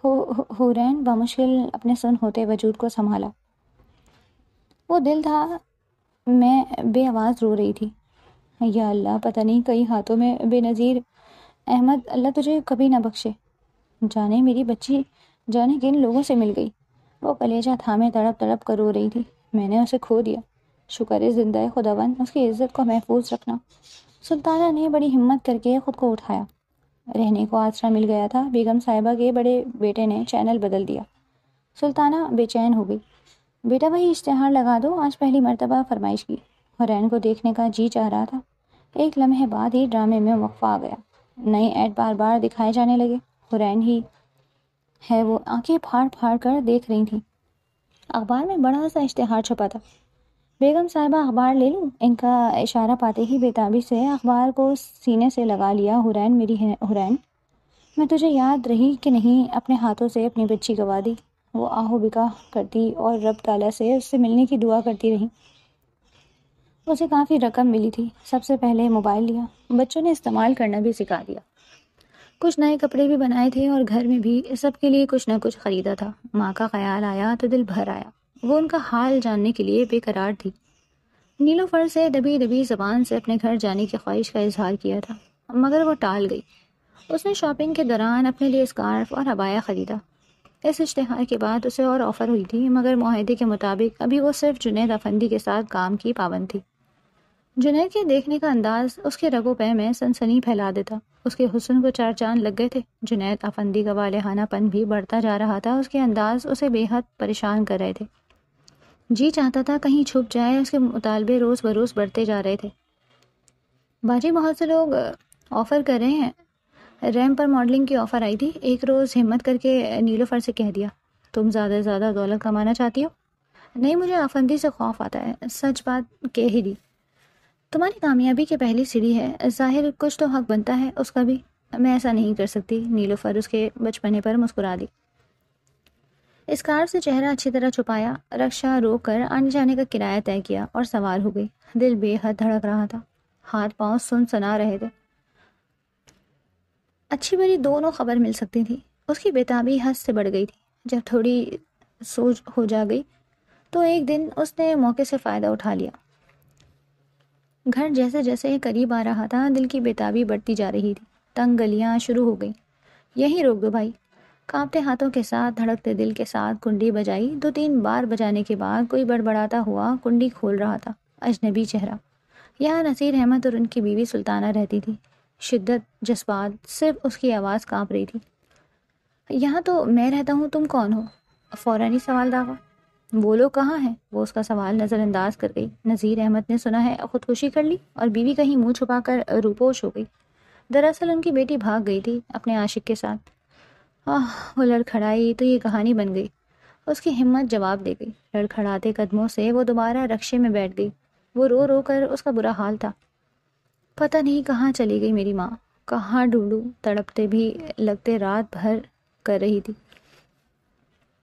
حورین بمشکل اپنے سن ہوتے وجود کو سنبھالا۔ وہ دل تھا میں بے آواز رو رہی تھی۔ یا اللہ، پتہ نہیں کئی ہاتھوں میں بے نظیر احمد، اللہ تجھے کبھی نہ بخشے۔ جانے میری بچی جانے کن لوگوں سے مل گئی۔ وہ کلیجہ تھامے تڑپ تڑپ کر رو رہی تھی۔ میں نے اسے کھو دیا، شکر ہے زندہ خداوند، اس کی عزت کو محفوظ رکھنا۔ سلطانہ نے بڑی ہمت کر کے خود کو اٹھایا۔ رہنے کو آسرا مل گیا تھا۔ بیگم صاحبہ کے بڑے بیٹے نے چینل بدل دیا۔ سلطانہ بے چین ہو گئی۔ بیٹا وہی اشتہار لگا دو، آج پہلی مرتبہ فرمائش کی۔ حرین کو دیکھنے کا جی چاہ رہا تھا۔ ایک لمحے بعد ہی ڈرامے میں وقفہ آ گیا۔ نئے ایڈ بار بار دکھائے جانے لگے۔ حرین ہی ہے وہ آنکھیں پھاڑ پھاڑ کر دیکھ رہی تھیں۔ اخبار میں بڑا سا اشتہار چھپا تھا۔ بیگم صاحبہ اخبار لے لوں؟ ان کا اشارہ پاتے ہی بےتابی سے اخبار کو سینے سے لگا لیا۔ حرین، میری حرین، میں تجھے یاد رہی کہ نہیں؟ اپنے ہاتھوں سے اپنی بچی گوا دی۔ وہ آہو بکا کرتی اور رب تعالیٰ سے اس سے ملنے کی دعا کرتی رہی۔ اسے کافی رقم ملی تھی۔ سب سے پہلے موبائل لیا، بچوں نے استعمال کرنا بھی سکھا دیا۔ کچھ نئے کپڑے بھی بنائے تھے اور گھر میں بھی سب کے لیے کچھ نہ کچھ خریدا تھا۔ ماں کا خیال آیا تو دل بھر آیا۔ وہ ان کا حال جاننے کے لیے بے قرار تھی۔ نیلوفر سے دبی دبی زبان سے اپنے گھر جانے کی خواہش کا اظہار کیا تھا، مگر وہ ٹال گئی۔ اس نے شاپنگ کے دوران اپنے لیے اسکارف اور عبایا خریدا۔ اس اشتہار کے بعد اسے اور آفر ہوئی تھی، مگر معاہدے کے مطابق ابھی وہ صرف جنید آفندی کے ساتھ کام کی پابند تھی۔ جنید کے دیکھنے کا انداز اس کے رگ و پے میں سنسنی پھیلا دیتا۔ اس کے حسن کو 4 چاند لگ گئے تھے۔ جنید افندی کا والہانہ پن بھی بڑھتا جا رہا تھا، اس کے انداز اسے بے حد پریشان کر رہے تھے۔ جی چاہتا تھا کہیں چھپ جائے، اس کے مطالبے روز بروز بڑھتے جا رہے تھے۔ باجی بہت سے لوگ آفر کر رہے ہیں، ریم پر ماڈلنگ کی آفر آئی تھی۔ ایک روز ہمت کر کے نیلوفر سے کہہ دیا، تم زیادہ سے زیادہ دولت کمانا چاہتی ہو؟ نہیں، مجھے افندی سے خوف آتا ہے، سچ بات کہہ ہی دی۔ تمہاری کامیابی کی پہلی سیڑھی ہے، ظاہر کچھ تو حق بنتا ہے اس کا بھی۔ میں ایسا نہیں کر سکتی، نیلوفر اس کے بچپنے پر مسکرا دی۔ اسکارف سے چہرہ اچھی طرح چھپایا، رکشہ روک کر آنے جانے کا کرایہ طے کیا اور سوار ہو گئی۔ دل بے حد دھڑک رہا تھا، ہاتھ پاؤں سنا رہے تھے۔ اچھی بری دونوں خبر مل سکتی تھی۔ اس کی بےتابی حد سے بڑھ گئی تھی۔ جب تھوڑی سوج ہو جا گئی تو ایک دن اس نے موقع سے فائدہ اٹھا لیا۔ گھر جیسے جیسے قریب آ رہا تھا، دل کی بےتابی بڑھتی جا رہی تھی۔ تنگ گلیاں شروع ہو گئیں۔ یہیں روک دو بھائی۔ کانپتے ہاتھوں کے ساتھ، دھڑکتے دل کے ساتھ کنڈی بجائی۔ 2-3 بار بجانے کے بعد کوئی بڑبڑاتا ہوا کنڈی کھول رہا تھا۔ اجنبی چہرہ۔ یہاں نصیر احمد اور ان کی بیوی سلطانہ رہتی تھی۔ شدت، جذبات، صرف اس کی آواز کانپ رہی تھی۔ یہاں تو میں رہتا ہوں، تم کون ہو؟ فوراً ہی سوال داغا۔ وہ لوگ کہاں ہیں؟ وہ اس کا سوال نظر انداز کر گئی۔ نذیر احمد نے سنا ہے خودکشی کر لی، اور بیوی کہیں منہ چھپا کر روپوش ہو گئی۔ دراصل ان کی بیٹی بھاگ گئی تھی اپنے عاشق کے ساتھ۔ وہ لڑکھڑائی تو یہ کہانی بن گئی۔ اس کی ہمت جواب دے گئی۔ لڑکھڑاتے قدموں سے وہ دوبارہ رکشے میں بیٹھ گئی۔ وہ رو رو کر اس کا برا حال تھا۔ پتہ نہیں کہاں چلی گئی میری ماں، کہاں ڈھونڈوں؟ تڑپتے بھی لگتے رات بھر کر رہی تھی۔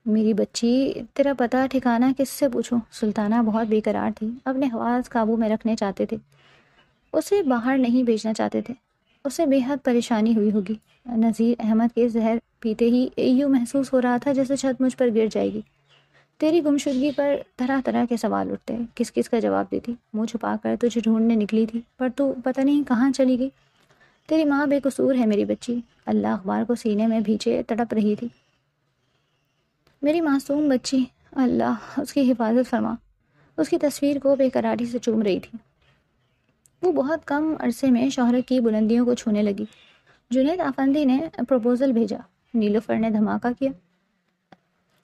میری بچی، تیرا پتہ ٹھکانہ کس سے پوچھوں؟ سلطانہ بہت بے قرار تھی، اپنے حواس قابو میں رکھنے چاہتے تھے، اسے باہر نہیں بھیجنا چاہتے تھے۔ اسے بے حد پریشانی ہوئی ہوگی۔ نذیر احمد کے زہر پیتے ہی یوں محسوس ہو رہا تھا جیسے چھت مجھ پر گر جائے گی۔ تیری گمشدگی پر طرح طرح کے سوال اٹھتے، کس کس کا جواب دیتی؟ منہ چھپا کر تجھے ڈھونڈنے نکلی تھی، پر تو پتہ نہیں کہاں چلی گئی۔ تیری ماں بے قصور ہے میری بچی۔ اللہ اخبار کو سینے میں بھیجے تڑپ رہی تھی۔ میری معصوم بچی، اللہ اس کی حفاظت فرما۔ اس کی تصویر کو بے قراری سے چوم رہی تھی۔ وہ بہت کم عرصے میں شہرت کی بلندیوں کو چھونے لگی۔ جنید افندی نے پروپوزل بھیجا۔ نیلوفر نے دھماکہ کیا،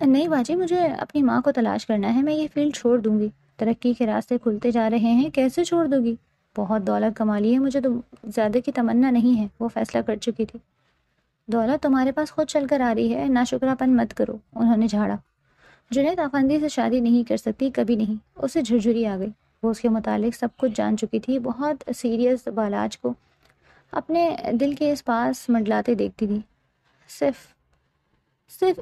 نہیں باجی، مجھے اپنی ماں کو تلاش کرنا ہے، میں یہ فیلڈ چھوڑ دوں گی۔ ترقی کے راستے کھلتے جا رہے ہیں، کیسے چھوڑ دوں گی؟ بہت دولت کما لی ہے، مجھے تو زیادہ کی تمنا نہیں ہے، وہ فیصلہ کر چکی تھی۔ دولت تمہارے پاس خود چل کر آ رہی ہے، ناشکرا پن مت کرو، انہوں نے جھاڑا۔ جنید افندی سے شادی نہیں کر سکتی، کبھی نہیں۔ اسے جھرجھری آ گئی۔ وہ اس کے متعلق سب کچھ جان چکی تھی۔ بہت سیریس بالاج کو اپنے دل کے اس پاس منڈلاتے دیکھتی تھی، صرف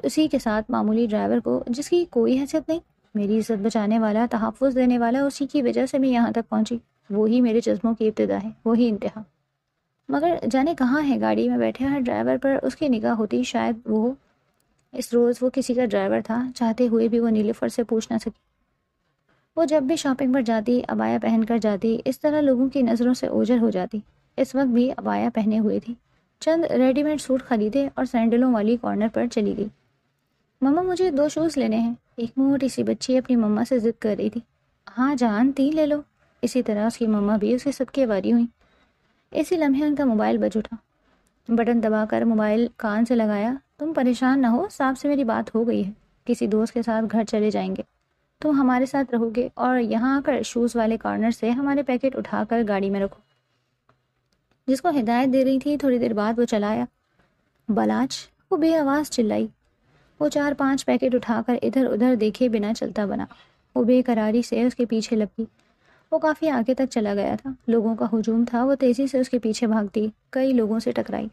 اسی کے ساتھ معمولی ڈرائیور کو جس کی کوئی حیثیت نہیں۔ میری عزت بچانے والا، تحفظ دینے والا، اسی کی وجہ سے میں یہاں تک پہنچی۔ وہی میرے جذبوں کی ابتدا ہے، وہی انتہا۔ مگر جانے کہاں ہے؟ گاڑی میں بیٹھے ہر ڈرائیور پر اس کی نگاہ ہوتی، شاید وہ ہو۔ اس روز وہ کسی کا ڈرائیور تھا، چاہتے ہوئے بھی وہ نیلوفر سے پوچھ نہ سکی۔ وہ جب بھی شاپنگ پر جاتی، عبایا پہن کر جاتی، اس طرح لوگوں کی نظروں سے اوجھل ہو جاتی۔ اس وقت بھی عبایا پہنے ہوئے تھی۔ چند ریڈی میڈ سوٹ خریدے اور سینڈلوں والی کارنر پر چلی گئی۔ مما مجھے 2 شوز لینے ہیں، ایک موٹی سی بچی اپنی مما سے ضد کر رہی تھی۔ ہاں جان، 3 لے لو۔ اسی طرح اس کی مما بھی اس کے صدقے واری ہوئیں۔ اسی لمحے ان کا موبائل بج اٹھا۔ بٹن دبا کر موبائل کان سے لگایا۔ تم پریشان نہ ہو، صاحب سے میری بات ہو گئی ہے، کسی دوست کے ساتھ گھر چلے جائیں گے، تم ہمارے ساتھ رہو گے، اور یہاں آ کر شوز والے کارنر سے ہمارے پیکٹ اٹھا کر گاڑی میں رکھو۔ جس کو ہدایت دے رہی تھی، تھوڑی دیر بعد وہ چلا آیا۔ بلاچ، وہ بے آواز چلائی۔ وہ 4-5 پیکٹ اٹھا کر ادھر ادھر دیکھے بنا چلتا بنا۔ وہ بے قراری سے اس کے پیچھے لپکی۔ وہ کافی آگے تک چلا گیا تھا۔ لوگوں کا ہجوم تھا، وہ تیزی سے اس کے پیچھے بھاگتی، کئی لوگوں سے ٹکرائی۔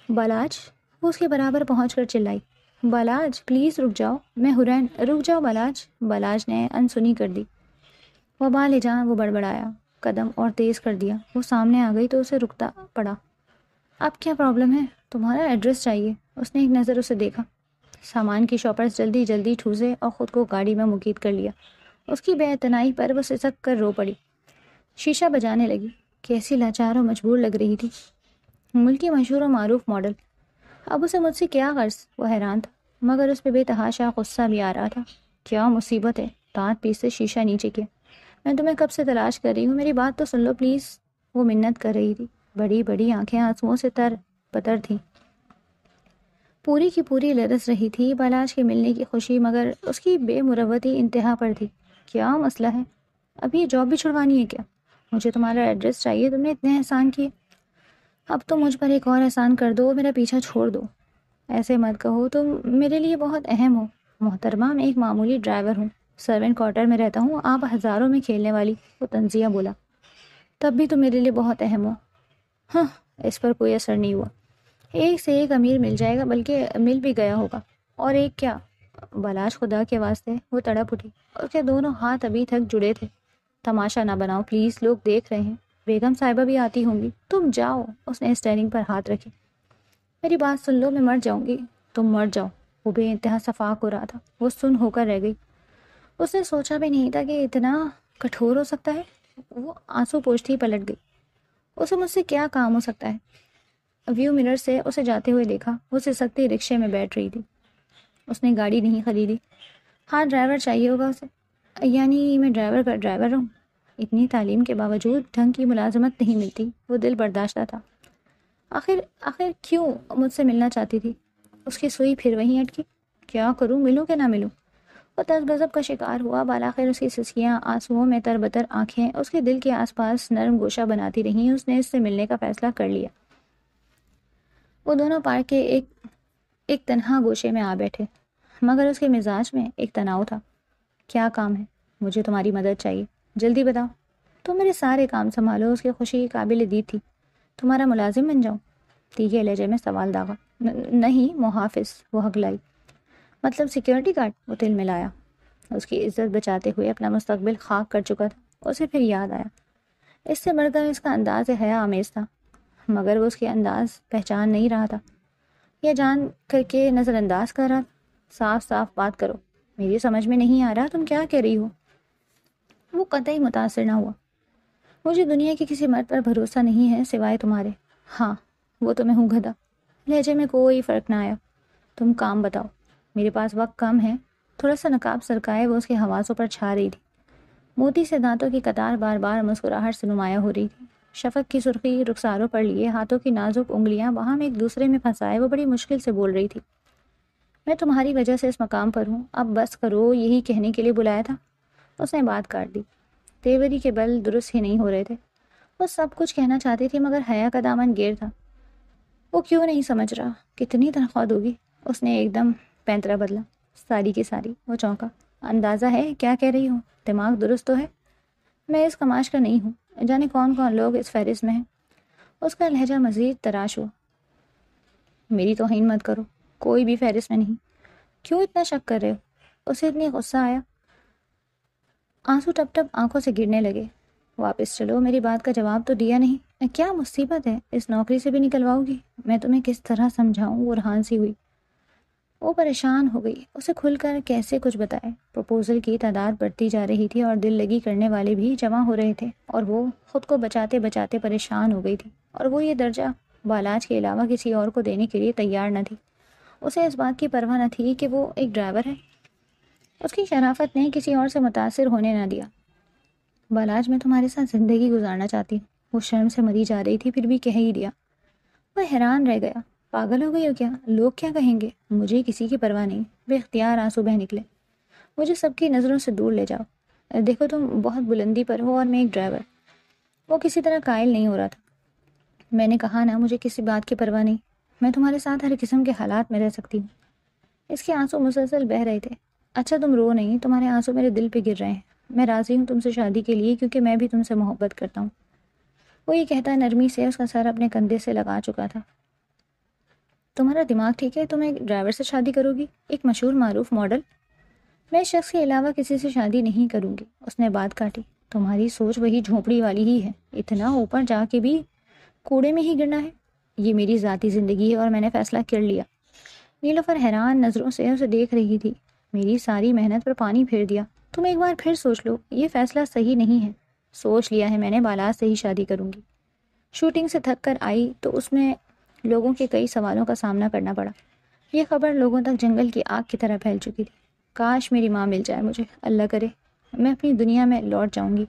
بالاج، وہ اس کے برابر پہنچ کر چلائی، بالاج پلیز رک جاؤ، میں حرین، رک جاؤ بالاج۔ بالاج نے انسنی کر دی۔ وبال جاں، وہ بڑبڑایا، قدم اور تیز کر دیا۔ وہ سامنے آ گئی تو اسے رکتا پڑا۔ اب کیا پرابلم ہے؟ تمہارا ایڈریس چاہیے۔ اس نے ایک نظر اسے دیکھا۔ سامان کی شاپرز جلدی جلدی ٹھوسے اور خود کو گاڑی میں مقید کر لیا۔ اس کی بے اعتنائی پر وہ سسک کر رو پڑی۔ شیشہ بجانے لگی۔ کیسی لاچار و مجبور لگ رہی تھی۔ ملکی مشہور و معروف ماڈل۔ اب اسے مجھ سے کیا غرض؟ وہ حیران تھا، مگر اس پہ بے تحاشا غصہ بھی آ رہا تھا۔ کیا مصیبت ہے؟ دانت پیستے شیشہ نیچے کیا۔ میں تمہیں کب سے تلاش کر رہی ہوں، میری بات تو سن لو پلیز۔ وہ منت کر رہی تھی۔ بڑی بڑی آنکھیں آنسوؤں سے تر بتر تھیں، پوری کی پوری لرز رہی تھی بالاج کے ملنے کی خوشی، مگر اس کی بے مروتی انتہا پر تھی۔ کیا مسئلہ ہے؟ اب یہ جاب بھی چھڑوانی ہے کیا؟ مجھے تمہارا ایڈریس چاہیے، تم نے اتنے احسان کیے، اب تو مجھ پر ایک اور احسان کر دو، میرا پیچھا چھوڑ دو۔ ایسے مت کہو، تم میرے لیے بہت اہم ہو۔ محترمہ، میں ایک معمولی ڈرائیور ہوں، سروینٹ کوارٹر میں رہتا ہوں، آپ ہزاروں میں کھیلنے والی، وہ طنزیہ بولا۔ تب بھی تم میرے لیے بہت اہم ہو۔ ہاں، اس پر کوئی اثر نہیں ہوا۔ ایک سے ایک امیر مل جائے گا، بلکہ مل بھی گیا ہوگا۔ اور ایک کیا؟ بالاج، خدا کے واسطے، وہ تڑپ اٹھی، اس کے دونوں ہاتھ ابھی تک جڑے تھے۔ تماشا نہ بناؤ پلیز، لوگ دیکھ رہے ہیں، بیگم صاحبہ بھی آتی ہوں گی، تم جاؤ۔ اس نے اسٹیئرنگ پر ہاتھ رکھے۔ میری بات سن لو، میں مر جاؤں گی۔ تم مر جاؤ۔ وہ بے انتہا صفاق ہو رہا تھا، وہ سن ہو کر رہ گئی۔ اس نے سوچا بھی نہیں تھا کہ اتنا کٹھور ہو سکتا ہے۔ وہ آنسو پوچھتی پلٹ گئی۔ اسے مجھ سے کیا کام ہو سکتا ہے؟ ویو مرر سے اسے جاتے ہوئے دیکھا، وہ سسکتی رکشے میں بیٹھ رہی تھی۔ اس نے گاڑی نہیں خریدی۔ ہاں، ڈرائیور چاہیے ہوگا اسے۔ یعنی میں ڈرائیور کا ڈرائیور ہوں؟ اتنی تعلیم کے باوجود ڈھنگ کی ملازمت نہیں ملتی، وہ دل برداشتہ تھا۔ آخر کیوں مجھ سے ملنا چاہتی تھی؟ اس کی سوئی پھر وہیں اٹکی۔ کیا کروں، ملوں کہ نہ ملوں؟ وہ تذ غضب کا شکار ہوا۔ بالآخر اس کی سسکیاں، آنسوؤں میں تربتر آنکھیں اس کے دل کے آس پاس نرم گوشہ بناتی رہیں۔ اس نے اس سے ملنے کا فیصلہ کر لیا۔ وہ دونوں پارک کے ایک تنہا گوشے میں آ بیٹھے، مگر اس کے مزاج میں ایک تناؤ تھا۔ کیا کام ہے؟ مجھے تمہاری مدد چاہیے، جلدی بتاؤ۔ تم میرے سارے کام سنبھالو۔ اس کی خوشی قابل دید تھی۔ تمہارا ملازم بن جاؤں؟ تیکھے لہجے میں سوال داغا۔ نہیں، محافظ، وہ ہکلائی۔ مطلب سیکیورٹی گارڈ؟ وہ تل ملایا۔ اس کی عزت بچاتے ہوئے اپنا مستقبل خاک کر چکا تھا۔ اسے پھر یاد آیا، اس سے بڑھ کر اس کا انداز حیا آمیز تھا، مگر وہ اس کے انداز پہچان نہیں رہا تھا، یہ جان کر کے نظر انداز کر رہا۔ صاف صاف بات کرو، میری سمجھ میں نہیں آ رہا تم کیا کہہ رہی ہو۔ وہ قطعی متاثر نہ ہوا۔ مجھے دنیا کے کسی مرد پر بھروسہ نہیں ہے سوائے تمہارے۔ ہاں، وہ تو میں ہوں گدھا۔ لہجے میں کوئی فرق نہ آیا۔ تم کام بتاؤ، میرے پاس وقت کم ہے۔ تھوڑا سا نقاب سرکائے وہ اس کے حواسوں پر چھا رہی تھی۔ موتی سے دانتوں کی قطار بار بار مسکراہٹ سے نمایاں ہو رہی تھی۔ شفق کی سرخی رخساروں پر لیے ہاتھوں کی نازک انگلیاں وہاں میں ایک دوسرے میں پھنسائے وہ بڑی مشکل سے بول رہی تھی۔ میں تمہاری وجہ سے اس مقام پر ہوں، اب بس کرو، یہی کہنے کے لیے بلایا تھا۔ اس نے بات کاٹ دی۔ تیوری کے بل درست ہی نہیں ہو رہے تھے۔ وہ سب کچھ کہنا چاہتی تھی، مگر حیا کا دامن گیر تھا۔ وہ کیوں نہیں سمجھ رہا؟ کتنی تنخواہ دوگی؟ اس نے ایک دم پینترا بدلا۔ ساری کی ساری۔ وہ چونکا۔ اندازہ ہے کیا کہہ رہی ہوں؟ دماغ درست تو ہے؟ میں اس کماش کا نہیں ہوں، جانے کون کون لوگ اس فہرست میں ہیں۔ اس کا لہجہ مزید تراش ہوا۔ میری توہین مت کرو، کوئی بھی فہرست میں نہیں۔ کیوں اتنا شک کر رہے ہو؟ اسے اتنی غصہ آیا، آنسو ٹپ ٹپ آنکھوں سے گرنے لگے۔ واپس چلو، میری بات کا جواب تو دیا نہیں۔ کیا مصیبت ہے؟ اس نوکری سے بھی نکلواؤ گی؟ میں تمہیں کس طرح سمجھاؤں؟ وہ رہان سی ہوئی۔ وہ پریشان ہو گئی، اسے کھل کر کیسے کچھ بتائے۔ پروپوزل کی تعداد بڑھتی جا رہی تھی اور دل لگی کرنے والے بھی جمع ہو رہے تھے، اور وہ خود کو بچاتے بچاتے پریشان ہو گئی تھی، اور وہ یہ درجہ بالاج کے علاوہ کسی اور کو دینے کے لیے تیار نہ تھی۔ اسے اس بات کی پرواہ نہ تھی کہ وہ ایک ڈرائیور ہے۔ اس کی شرافت نے کسی اور سے متاثر ہونے نہ دیا۔ بالاج، میں تمہارے ساتھ زندگی گزارنا چاہتی ہوں۔ وہ شرم سے مری جا رہی تھی، پھر بھی کہہ ہی دیا۔ وہ حیران رہ گیا۔ پاگل ہو گئی ہو کیا؟ لوگ کیا کہیں گے؟ مجھے کسی کی پرواہ نہیں۔ بے اختیار آنسو بہہ نکلے۔ مجھے سب کی نظروں سے دور لے جاؤ۔ دیکھو، تم بہت بلندی پر ہو اور میں ایک ڈرائیور۔ وہ کسی طرح قائل نہیں ہو رہا تھا۔ میں نے کہا نا، مجھے کسی بات کی پرواہ نہیں۔ میں تمہارے ساتھ ہر قسم کے حالات میں رہ سکتی ہوں۔ اس کے آنسو مسلسل بہہ رہے تھے۔ اچھا تم رو نہیں، تمہارے آنسو میرے دل پہ گر رہے ہیں۔ میں راضی ہوں تم سے شادی کے لیے، کیونکہ میں بھی تم سے محبت کرتا ہوں۔ وہ یہ کہتا نرمی سے اس کا سر اپنے کندھے سے لگا چکا تھا۔ تمہارا دماغ ٹھیک ہے؟ تم ایک ڈرائیور سے شادی کرو گی؟ ایک مشہور معروف ماڈل؟ میں اس شخص کے علاوہ کسی سے شادی نہیں کروں گی۔ اس نے بات کاٹی۔ تمہاری سوچ وہی جھونپڑی والی ہی ہے، اتنا اوپر جا کے بھی کوڑے میں ہی گرنا ہے۔ یہ میری ذاتی زندگی ہے اور میں نے فیصلہ کر لیا۔ نیلوفر حیران نظروں سے اسے دیکھ رہی تھی۔ میری ساری محنت پر پانی پھیر دیا۔ تم ایک بار پھر سوچ لو، یہ فیصلہ صحیح نہیں ہے۔ سوچ لیا ہے میں نے، بالاج سے ہی شادی کروں گی۔ شوٹنگ سے تھک کر آئی تو اس میں لوگوں کے کئی سوالوں کا سامنا کرنا پڑا۔ یہ خبر لوگوں تک جنگل کی آگ کی طرح پھیل چکی تھی۔ کاش میری ماں مل جائے مجھے، اللہ کرے میں اپنی دنیا میں لوٹ جاؤں گی۔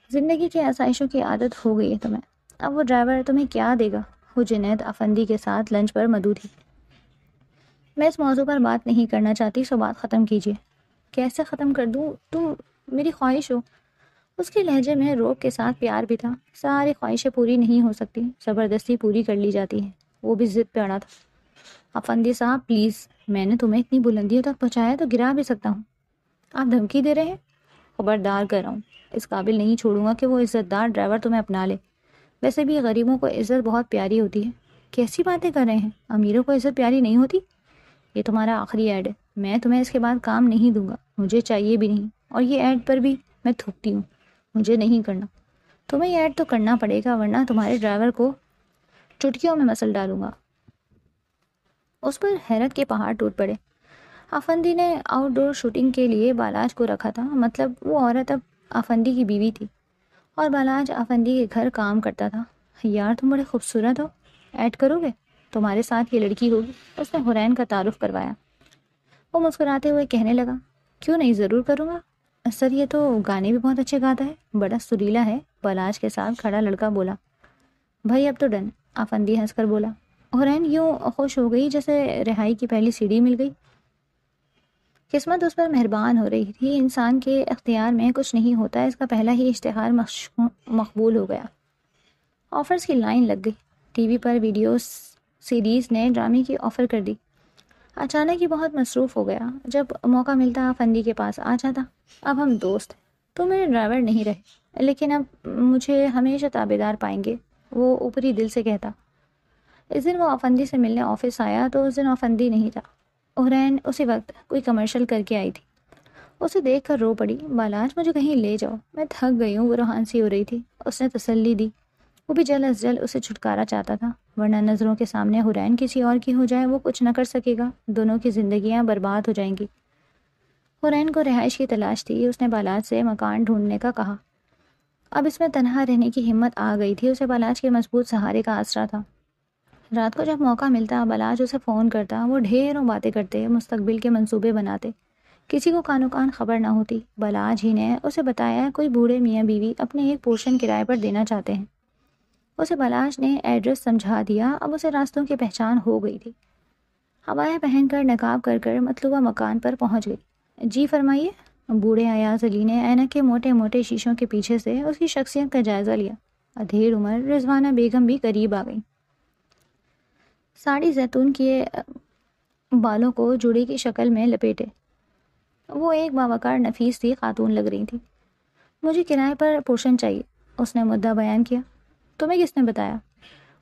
زندگی کی آسائشوں کی عادت ہو گئی ہے تمہیں، اب وہ ڈرائیور تمہیں کیا دے گا؟ وہ جنید افندی کے ساتھ لنچ پر مدعو تھی۔ میں اس موضوع پر بات نہیں کرنا چاہتی، سو بات ختم کیجیے۔ کیسے ختم کر دوں؟ تم میری خواہش ہو۔ اس کے لہجے میں روب کے ساتھ پیار بھی تھا۔ ساری خواہشیں پوری نہیں ہو سکتی، زبردستی پوری کر لی جاتی ہیں۔ وہ بھی ضد پہ اڑا تھا۔ افندی صاحب پلیز، میں نے تمہیں اتنی بلندیوں تک پہنچایا تو گرا بھی سکتا ہوں۔ آپ دھمکی دے رہے ہیں؟ خبردار کر رہا ہوں، اس قابل نہیں چھوڑوں گا کہ وہ عزت دار ڈرائیور تمہیں اپنا لے۔ ویسے بھی غریبوں کو عزت بہت پیاری ہوتی ہے۔ کیسی باتیں کر رہے ہیں؟ امیروں کو عزت پیاری نہیں ہوتی؟ یہ تمہارا آخری ایڈ ہے، میں تمہیں اس کے بعد کام نہیں دوں گا، مجھے چاہیے بھی نہیں، اور یہ ایڈ پر بھی میں تھوکتی ہوں، مجھے نہیں کرنا۔ تمہیں یہ ایڈ تو کرنا پڑے گا، ورنہ تمہارے ڈرائیور کو چٹکیوں میں مسل ڈالوں گا۔ اس پر حیرت کے پہاڑ ٹوٹ پڑے۔ افندی نے آؤٹ ڈور شوٹنگ کے لیے بالاج کو رکھا تھا، مطلب وہ عورت اب افندی کی بیوی تھی اور بالاج افندی کے گھر کام کرتا تھا۔ یار تم بڑے خوبصورت ہو، ایڈ کرو گے؟ تمہارے ساتھ یہ لڑکی ہوگی، اس نے حرین کا تعارف کروایا۔ وہ مسکراتے ہوئے کہنے لگا، کیوں نہیں، ضرور کروں گا۔ سر یہ تو گانے بھی بہت اچھے گاتا ہے، بڑا سریلا ہے، بالاج کے ساتھ کھڑا لڑکا بولا۔ بھائی اب تو ڈن، افندی ہنس کر بولا۔ حرین یوں خوش ہو گئی جیسے رہائی کی پہلی سیڑھی مل گئی۔ قسمت اس پر مہربان ہو رہی تھی، انسان کے اختیار میں کچھ نہیں ہوتا، اس کا پہلا ہی اشتہار مقبول ہو گیا۔ آفرز کی لائن لگ گئی، ٹی وی پر ویڈیو سیریز نے ڈرامے کی آفر کر دی۔ اچانک ہی بہت مصروف ہو گیا، جب موقع ملتا افندی کے پاس آ جاتا۔ اب ہم دوست ہیں، تو میرے ڈرائیور نہیں رہے، لیکن اب مجھے ہمیشہ تابعدار پائیں گے، وہ اوپری دل سے کہتا۔ اس دن وہ افندی سے ملنے آفس آیا تو اس دن افندی نہیں تھا۔ حرین اسی وقت کوئی کمرشل کر کے آئی تھی، اسے دیکھ کر رو پڑی۔ بالاج مجھے کہیں لے جاؤ، میں تھک گئی ہوں، وہ روحان سی ہو رہی تھی۔ اس نے تسلی دی، وہ بھی جلد از جلد اسے چھٹکارا چاہتا تھا، ورنہ نظروں کے سامنے حرین کسی اور کی ہو جائے وہ کچھ نہ کر سکے گا، دونوں کی زندگیاں برباد ہو جائیں گی۔ حرین کو رہائش کی تلاش تھی، اس نے بالاج سے مکان ڈھونڈنے کا کہا۔ اب اس میں تنہا رہنے کی ہمت آ گئی تھی، اسے بالاج کے مضبوط سہارے کا آسرا تھا۔ رات کو جب موقع ملتا بالاج اسے فون کرتا، وہ ڈھیروں باتیں کرتے، مستقبل کے منصوبے بناتے، کسی کو کانو کان خبر نہ ہوتی۔ بالاج ہی نے اسے بتایا کوئی بوڑھے میاں بیوی اپنے ایک پورشن کرائے پر دینا چاہتے ہیں۔ اسے بالاج نے ایڈریس سمجھا دیا، اب اسے راستوں کی پہچان ہو گئی تھی۔ عبایا پہن کر نقاب کر کر مطلوبہ مکان پر پہنچ گئی۔ جی فرمائیے۔ بوڑھے ایاز علی نے اینک کے موٹے موٹے شیشوں کے پیچھے سے اس کی شخصیت کا جائزہ لیا۔ ادھیڑ عمر رضوانہ بیگم بھی قریب آ گئی، ساڑی زیتون کیے بالوں کو جوڑے کی شکل میں لپیٹے، وہ ایک باوقار نفیس سی خاتون لگ رہی تھی۔ مجھے کرائے پر پورشن چاہیے، اس نے مدعا بیان کیا۔ تمہیں کس نے بتایا؟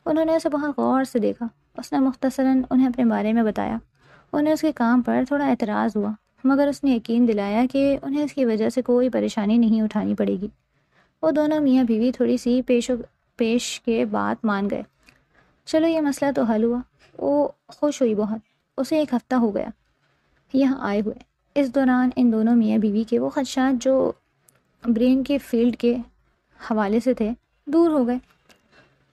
انہوں نے اسے بہت غور سے دیکھا، اس نے مختصراً انہیں اپنے بارے میں بتایا۔ انہیں اس کے کام پر تھوڑا اعتراض ہوا، مگر اس نے یقین دلایا کہ انہیں اس کی وجہ سے کوئی پریشانی نہیں اٹھانی پڑے گی۔ وہ دونوں میاں بیوی تھوڑی سی پیش کے بات مان گئے۔ چلو یہ مسئلہ تو حل ہوا۔ وہ خوش ہوئی بہت، اسے ایک ہفتہ ہو گیا یہاں آئے ہوئے۔ اس دوران ان دونوں میاں بیوی کے وہ خدشات جو برین کے فیلڈ کے حوالے سے تھے دور ہو گئے۔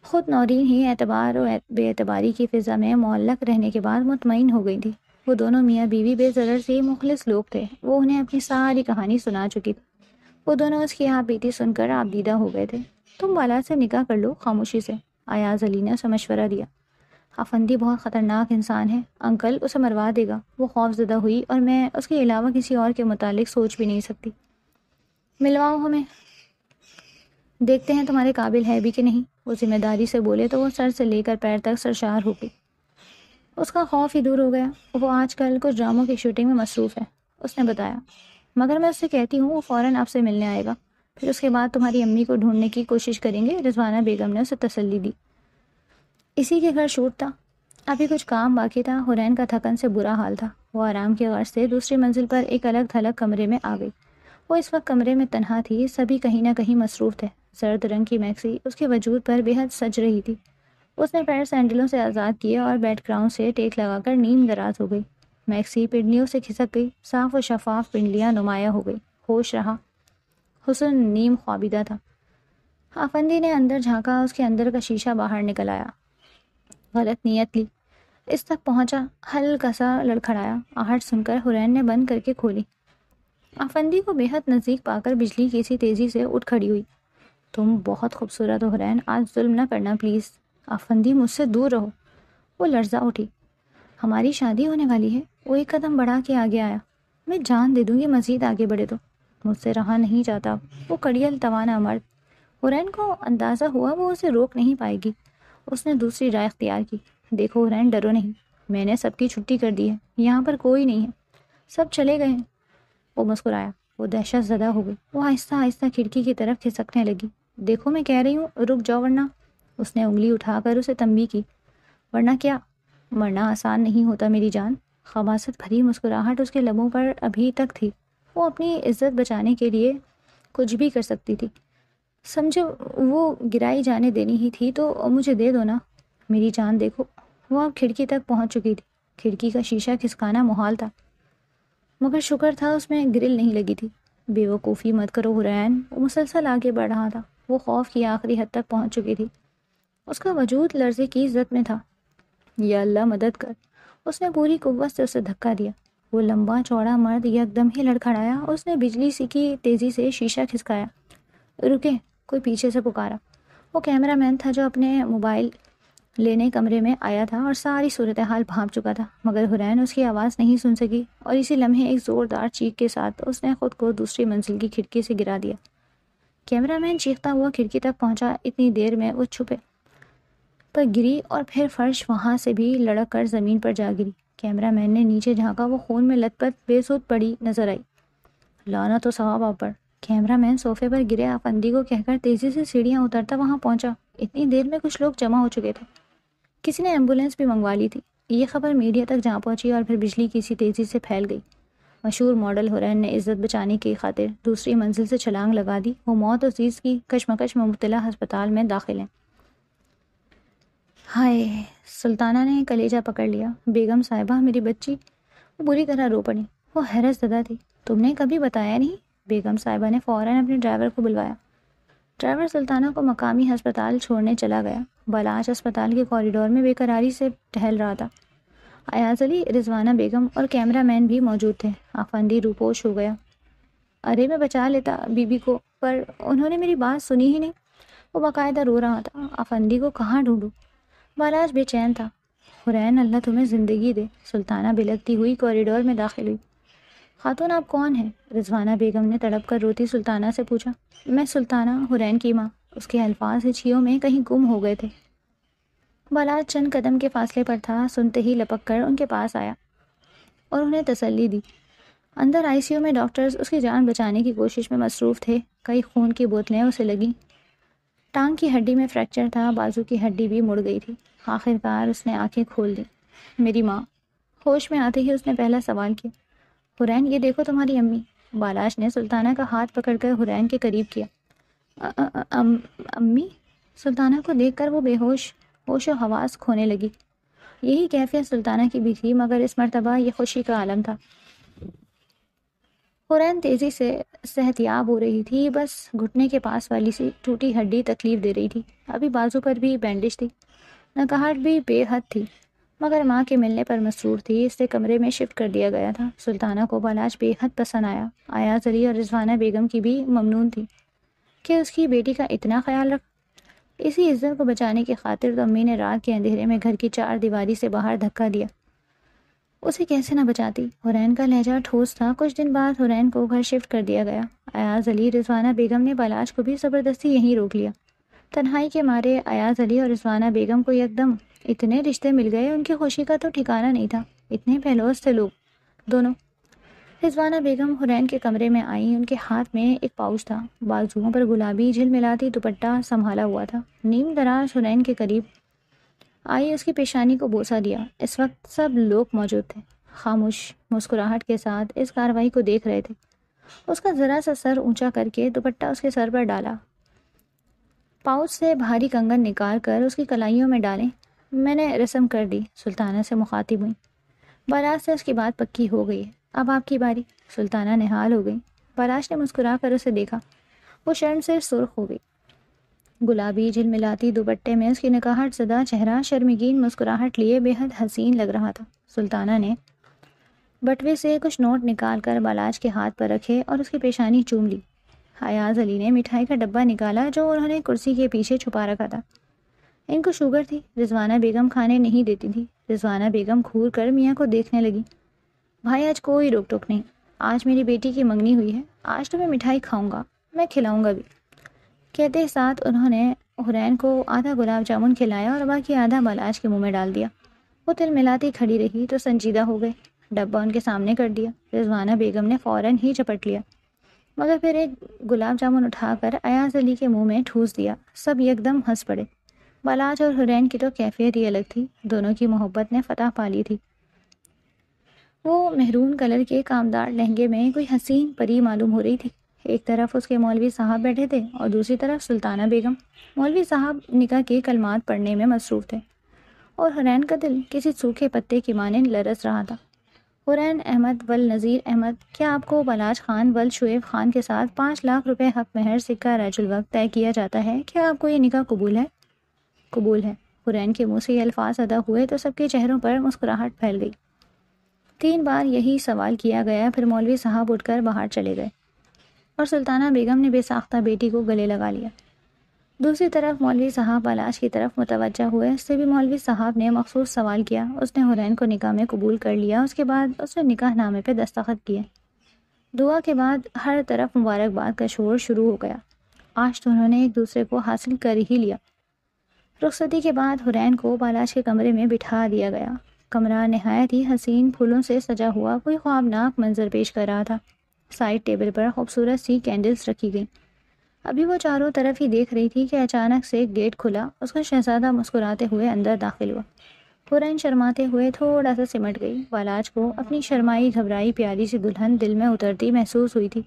خود نورین ہی اعتبار و بے اعتباری کی فضا میں معلق رہنے کے بعد مطمئن ہو گئی تھی۔ وہ دونوں میاں بیوی بے ضرر سے مخلص لوگ تھے، وہ انہیں اپنی ساری کہانی سنا چکی تھی۔ وہ دونوں اس کی آپ بیتی سن کر آپ دیدہ ہو گئے تھے۔ تم بالا سے نکاح کر لو خاموشی سے، ایاز علی نے اسے مشورہ دیا۔ افندی بہت خطرناک انسان ہے، انکل اسے مروا دے گا۔ وہ خوف زدہ ہوئی، اور میں اس کے علاوہ کسی اور کے متعلق سوچ بھی نہیں سکتی۔ ملواؤ ہمیں، دیکھتے ہیں تمہارے قابل ہے بھی کہ نہیں۔ وہ ذمہ داری سے بولے تو وہ سر سے لے کر پیر تک سرشار ہو گئی۔ اس کا خوف ہی دور ہو گیا۔ وہ آج کل کچھ ڈراموں کی شوٹنگ میں مصروف ہے، اس نے بتایا، مگر میں اس سے کہتی ہوں وہ فوراً آپ سے ملنے آئے گا، پھر اس کے بعد تمہاری امی کو ڈھونڈنے کی کوشش کریں گے۔ رضوانہ بیگم نے اسے تسلی دی۔ اسی کے گھر شوٹ تھا، ابھی کچھ کام باقی تھا۔ حرین کا تھکن سے برا حال تھا، وہ آرام کی غرض سے دوسری منزل پر ایک الگ تھلگ کمرے میں آ گئی۔ وہ اس وقت کمرے میں تنہا تھی، سبھی کہیں نہ کہیں مصروف تھے۔ زرد رنگ کی میکسی اس کے وجود پر بے حد سج رہی تھی۔ اس نے پیر سینڈلوں سے آزاد کیے اور بیڈ گراؤنڈ سے ٹیک لگا کر نیم دراز ہو گئی۔ میکسی پنڈلیوں سے کھسک گئی، صاف و شفاف پنڈلیاں نمایاں ہو گئی۔ ہوش رہا، حسن نیم خوابیدہ تھا۔ افندی نے اندر جھانکا، اس کے اندر کا شیشہ باہر نکل آیا۔ غلط نیت لی، اس تک پہنچا، ہلکا سا لڑکھڑایا۔ آہٹ سن کر حرین نے بند کر کے کھولی۔ افندی کو بے حد نزدیک پا کر بجلی کی سی تیزی سے اٹھ کھڑی ہوئی۔ تم بہت خوبصورت ہو حرین، آج ظلم نہ کرنا پلیز، آفندی مجھ سے دور رہو۔ وہ لرزا اٹھی۔ ہماری شادی ہونے والی ہے۔ وہ ایک قدم بڑھا کے آگے آیا۔ میں جان دے دوں گی مزید آگے بڑھے تو، مجھ سے رہا نہیں جاتا۔ وہ کڑیل توانا مرد، حرین کو اندازہ ہوا وہ اسے روک نہیں پائے گی۔ اس نے دوسری رائے اختیار کی۔ دیکھو حرین، ڈرو نہیں، میں نے سب کی چھٹی کر دی ہے، یہاں پر کوئی نہیں ہے، سب چلے گئے ہیں۔ وہ مسکرایا۔ وہ دہشت زدہ ہو گئی۔ وہ آہستہ آہستہ کھڑکی کی طرف کھسکنے لگی۔ دیکھو میں کہہ رہی ہوں، رک جاؤ ورنہ۔ اس نے انگلی اٹھا کر اسے تنبیہ کی۔ ورنہ کیا؟ مرنا آسان نہیں ہوتا میری جان۔ خباثت بھری مسکراہٹ اس کے لبوں پر ابھی تک تھی۔ وہ اپنی عزت بچانے کے لیے کچھ بھی کر سکتی تھی۔ سمجھو وہ گرائی جانے دینی ہی تھی تو مجھے دے دو نا میری جان۔ دیکھو وہ اب کھڑکی تک پہنچ چکی تھی۔ کھڑکی کا شیشہ کھسکانا محال تھا، مگر شکر تھا اس میں گرل نہیں لگی تھی۔ بے وقوفی مت کرو حرین۔ وہ مسلسل آگے بڑھ رہا تھا۔ وہ خوف کی آخری حد تک پہنچ چکی تھی۔ اس کا وجود لرزے کی عزت میں تھا۔ یا اللہ مدد کر! اس نے پوری قوت سے اسے دھکا دیا۔ وہ لمبا چوڑا مرد یکدم ہی لڑکھڑایا۔ اس نے بجلی سی کی تیزی سے شیشہ کھسکایا۔ رکے! کوئی پیچھے سے پکارا۔ وہ کیمرہ مین تھا جو اپنے موبائل لینے کمرے میں آیا تھا اور ساری صورتحال بھانپ چکا تھا، مگر حرین اس کی آواز نہیں سن سکی، اور اسی لمحے ایک زوردار چیخ کے ساتھ اس نے خود کو دوسری منزل کی کھڑکی سے گرا دیا۔ کیمرہ مین چیختا ہوا کھڑکی تک پہنچا۔ اتنی دیر میں وہ چھپے پر گری اور پھر فرش وہاں سے بھی لڑک کر زمین پر جا گری۔ کیمرہ مین نے نیچے جھانکا۔ وہ خون میں لت پت بے سود پڑی نظر آئی۔ لعنت و ثواب آپ پر! کیمرہ مین صوفے پر گرے آفندی کو کہہ کر تیزی سے سیڑھیاں اترتا وہاں پہنچا۔ اتنی دیر میں کچھ لوگ جمع ہو چکے تھے، کسی نے ایمبولینس بھی منگوا لی تھی۔ یہ خبر میڈیا تک جا پہنچی اور پھر بجلی کی سی تیزی سے پھیل گئی۔ مشہور ماڈل حرین نے عزت بچانے کی خاطر دوسری منزل سے چھلانگ لگا دی۔ وہ موت و چیز کی کشمکش میں مبتلا ہسپتال میں داخل ہیں۔ ہائے! سلطانہ نے کلیجہ پکڑ لیا۔ بیگم صاحبہ، میری بچی! وہ بری طرح رو پڑی۔ وہ حیرت زدہ تھی۔ تم نے کبھی بتایا نہیں؟ بیگم صاحبہ نے فوراً اپنے ڈرائیور کو بلوایا۔ ڈرائیور سلطانہ کو مقامی ہسپتال چھوڑنے چلا گیا۔ بالاچ ہسپتال کے کوریڈور میں بے قراری سے ٹہل رہا تھا۔ ایاز علی، رضوانہ بیگم اور کیمرہ مین بھی موجود تھے۔ آفندی روپوش ہو گیا۔ ارے میں بچا لیتا بی بی کو، پر انہوں نے میری بات سنی ہی نہیں۔ وہ باقاعدہ رو رہا تھا۔ آفندی کو کہاں ڈھونڈوں؟ بالاچ بے چین تھا۔ حرین، اللہ تمہیں زندگی دے۔ سلطانہ بلکتی ہوئی کوریڈور میں داخل ہوئی۔ خاتون آپ کون ہیں؟ رضوانہ بیگم نے تڑپ کر روتی سلطانہ سے پوچھا۔ میں سلطانہ، حرین کی ماں۔ اس کے الفاظ ہچھیوں میں کہیں گم ہو گئے تھے۔ بالاچ چند قدم کے فاصلے پر تھا، سنتے ہی لپک کر ان کے پاس آیا اور انہیں تسلی دی۔ اندر آئی سی یو میں ڈاکٹرز اس کی جان بچانے کی کوشش میں مصروف تھے۔ کئی خون کی بوتلیں اسے لگیں۔ ٹانگ کی ہڈی میں فریکچر تھا، بازو کی ہڈی بھی مڑ گئی تھی۔ آخر کار اس نے آنکھیں کھول دیں۔ میری ماں! ہوش میں آتے ہی اس نے پہلا سوال کیا۔ حرین، یہ دیکھو تمہاری امی۔ بالاچ نے سلطانہ کا ہاتھ پکڑ کر حرین کے قریب کیا۔ امی؟ سلطانہ کو دیکھ کر وہ بے ہوش و حواس کھونے لگی۔ یہی کیفیت سلطانہ کی بھی تھی، مگر اس مرتبہ یہ خوشی کا عالم تھا۔ حرین تیزی سے صحت یاب ہو رہی تھی، بس گھٹنے کے پاس والی سی ٹوٹی ہڈی تکلیف دے رہی تھی۔ ابھی بازو پر بھی بینڈیج تھی۔ نکاہٹ بھی بے حد تھی، مگر ماں کے ملنے پر مسرور تھی، اس سے کمرے میں شفٹ کر دیا گیا تھا۔ سلطانہ کو بالاچ بے حد پسند آیا۔ ایاز علی اور رضوانہ بیگم کی بھی ممنون تھی کہ اس کی بیٹی کا اتنا خیال رکھ۔ اسی عزت کو بچانے کی خاطر تو امی نے رات کے اندھیرے میں گھر کی چار دیواری سے باہر دھکا دیا۔ اسے کیسے نہ بچاتی؟ حرین کا لہجہ ٹھوس تھا۔ کچھ دن بعد حرین کو گھر شفٹ کر دیا گیا۔ ایاز علی، رضوانہ بیگم نے بالاچ کو بھی زبردستی یہیں روک لیا۔ تنہائی کے مارے ایاز علی اور رضوانہ بیگم کو یکدم اتنے رشتے مل گئے، ان کی خوشی کا تو ٹھکانہ نہیں تھا۔ اتنے بہلوس تھے لوگ دونوں۔ رضوانہ بیگم حرین کے کمرے میں آئیں۔ ان کے ہاتھ میں ایک پاؤچ تھا، بازوؤں پر گلابی جھلملاتی دوپٹہ سنبھالا ہوا تھا۔ نیم دراز حرین کے قریب آئی، اس کی پیشانی کو بوسہ دیا۔ اس وقت سب لوگ موجود تھے، خاموش مسکراہٹ کے ساتھ اس کارروائی کو دیکھ رہے تھے۔ اس کا ذرا سا سر اونچا کر کے دوپٹہ اس کے سر پر ڈالا، پاؤچ سے بھاری کنگن نکال کر اس کی کلائیوں میں ڈالیں۔ میں نے رسم کر دی، سلطانہ سے مخاطب ہوئی۔ بالاچ سے اس کی بات پکی ہو گئی ہے، اب آپ کی باری۔ سلطانہ نہال ہو گئی۔ بالاچ نے مسکرا کر اسے دیکھا۔ وہ شرم سے سرخ ہو گئی۔ گلابی جھلملاتی دوپٹے میں اس کی نکاہٹ زدہ چہرہ شرمگین مسکراہٹ لیے بے حد حسین لگ رہا تھا۔ سلطانہ نے بٹوے سے کچھ نوٹ نکال کر بالاچ کے ہاتھ پر رکھے اور اس کی پیشانی چوم لی۔ ایاز علی نے مٹھائی کا ڈبہ نکالا جو انہوں نے کرسی کے پیچھے چھپا رکھا تھا۔ ان کو شوگر تھی، رضوانہ بیگم کھانے نہیں دیتی تھی۔ رضوانہ بیگم گھور کر میاں کو دیکھنے لگی۔ بھائی آج کوئی روک ٹوک نہیں، آج میری بیٹی کی منگنی ہوئی ہے، آج تو میں مٹھائی کھاؤں گا، میں کھلاؤں گا بھی۔ کہتے ساتھ انہوں نے حرین کو آدھا گلاب جامن کھلایا اور باقی آدھا بالاج کے منہ میں ڈال دیا۔ وہ تل ملاتی کھڑی رہی تو سنجیدہ ہو گئے۔ ڈبہ ان کے سامنے کر دیا۔ رضوانہ بیگم نے فوراً ہی چپٹ لیا، مگر پھر ایک گلاب جامن اٹھا کر ایاز علی کے منہ میں ٹھوس دیا۔ سب یکدم ہنس پڑے۔ بالاج اور حرین کی تو کیفیت ہی الگ تھی، دونوں کی محبت نے فتح پا لی تھی۔ وہ مہرون کلر کے کامدار لہنگے میں کوئی حسین پری معلوم ہو رہی تھی۔ ایک طرف اس کے مولوی صاحب بیٹھے تھے اور دوسری طرف سلطانہ بیگم۔ مولوی صاحب نکاح کے کلمات پڑھنے میں مصروف تھے اور حرین کا دل کسی سوکھے پتے کی مانند لرز رہا تھا۔ حرین احمد ول نذیر احمد، کیا آپ کو بالاج خان ول شعیب خان کے ساتھ 5 لاکھ روپے حق مہر سکہ رج الوقت طے کیا جاتا ہے؟ کیا آپ کو یہ نکاح قبول ہے؟ قبول ہے۔ حرین کے منہ سے یہ الفاظ ادا ہوئے تو سب کے چہروں پر مسکراہٹ پھیل گئی۔ 3 بار یہی سوال کیا گیا، پھر مولوی صاحب اٹھ کر باہر چلے گئے اور سلطانہ بیگم نے بے ساختہ بیٹی کو گلے لگا لیا۔ دوسری طرف مولوی صاحب بالاج کی طرف متوجہ ہوئے۔ اس سے بھی مولوی صاحب نے مخصوص سوال کیا۔ اس نے حرین کو نکاح میں قبول کر لیا۔ اس کے بعد اس نے نکاح نامے پہ دستخط کیے۔ دعا کے بعد ہر طرف مبارکباد کا شور شروع ہو گیا۔ آج تو انہوں نے ایک دوسرے کو حاصل کر ہی لیا۔ رخصتی کے بعد حرین کو بالاج کے کمرے میں بٹھا دیا گیا۔ کمرہ نہایت ہی حسین پھولوں سے سجا ہوا کوئی خوابناک منظر پیش کر رہا تھا۔ سائڈ ٹیبل پر خوبصورت سی کینڈلز رکھی گئیں۔ ابھی وہ چاروں طرف ہی دیکھ رہی تھی کہ اچانک سے گیٹ کھلا۔ اس کا شہزادہ مسکراتے ہوئے اندر داخل ہوا۔ حرین شرماتے ہوئے تھوڑا سا سمٹ گئی۔ بالاج کو اپنی شرمائی گھبرائی پیاری سی دلہن دل میں اترتی محسوس ہوئی تھی۔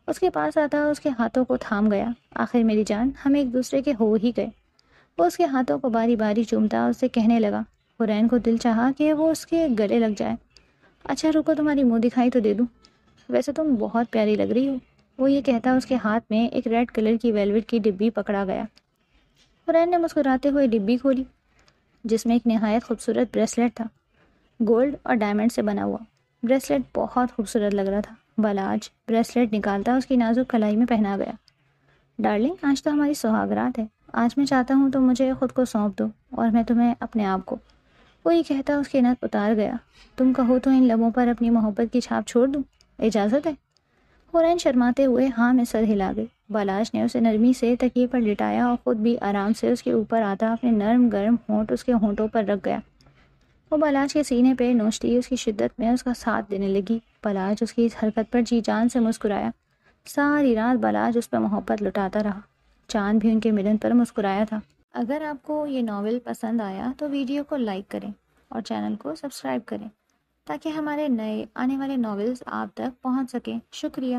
اس کے پاس آتا اس کے ہاتھوں کو تھام گیا۔ آخر میری جان، ہم ایک دوسرے کے ہو ہی گئے۔ وہ اس کے ہاتھوں کو باری باری چومتا اس سے کہنے لگا۔ حرین کو دل چاہا کہ وہ اس کے گلے لگ جائے۔ اچھا رکو، تمہاری منہ دکھائی تو دے دوں، ویسے تم بہت پیاری لگ رہی ہو۔ وہ یہ کہتا اس کے ہاتھ میں ایک ریڈ کلر کی ویلوٹ کی ڈبی پکڑا گیا۔ حرین نے مسکراتے ہوئے ڈبی کھولی جس میں ایک نہایت خوبصورت بریسلیٹ تھا، گولڈ اور ڈائمنڈ سے بنا ہوا۔ بریسلیٹ بہت خوبصورت لگ رہا تھا۔ بالاج بریسلیٹ نکالتا اس کی نازک کلائی میں پہنا گیا۔ ڈارلنگ، آج تو ہماری سہاگ رات ہے، آج میں چاہتا ہوں تم مجھے خود کو سونپ دو اور میں تمہیں اپنے آپ کو۔ وہ یہ کہتا اس کی نت اتار گیا۔ تم کہو تو ان لبوں پر اپنی محبت کی چھاپ چھوڑ دوں، اجازت ہے؟ حرین شرماتے ہوئے ہاں میں سر ہلا گئی۔ بالاج نے اسے نرمی سے تکیے پر لٹایا اور خود بھی آرام سے اس کے اوپر آتا اپنے نرم گرم ہونٹ اس کے ہونٹوں پر رکھ گیا۔ وہ بالاج کے سینے پہ نوچتی اس کی شدت میں اس کا ساتھ دینے لگی۔ بالاج اس کی اس حرکت پر جی جان سے مسکرایا۔ ساری رات بالاج اس پہ محبت لٹاتا رہا۔ چاند بھی ان کے ملن پر مسکرایا تھا۔ اگر آپ کو یہ ناول پسند آیا تو ویڈیو کو لائک کریں اور چینل کو سبسکرائب کریں تاکہ ہمارے نئے آنے والے ناولز آپ تک پہنچ سکیں۔ شکریہ۔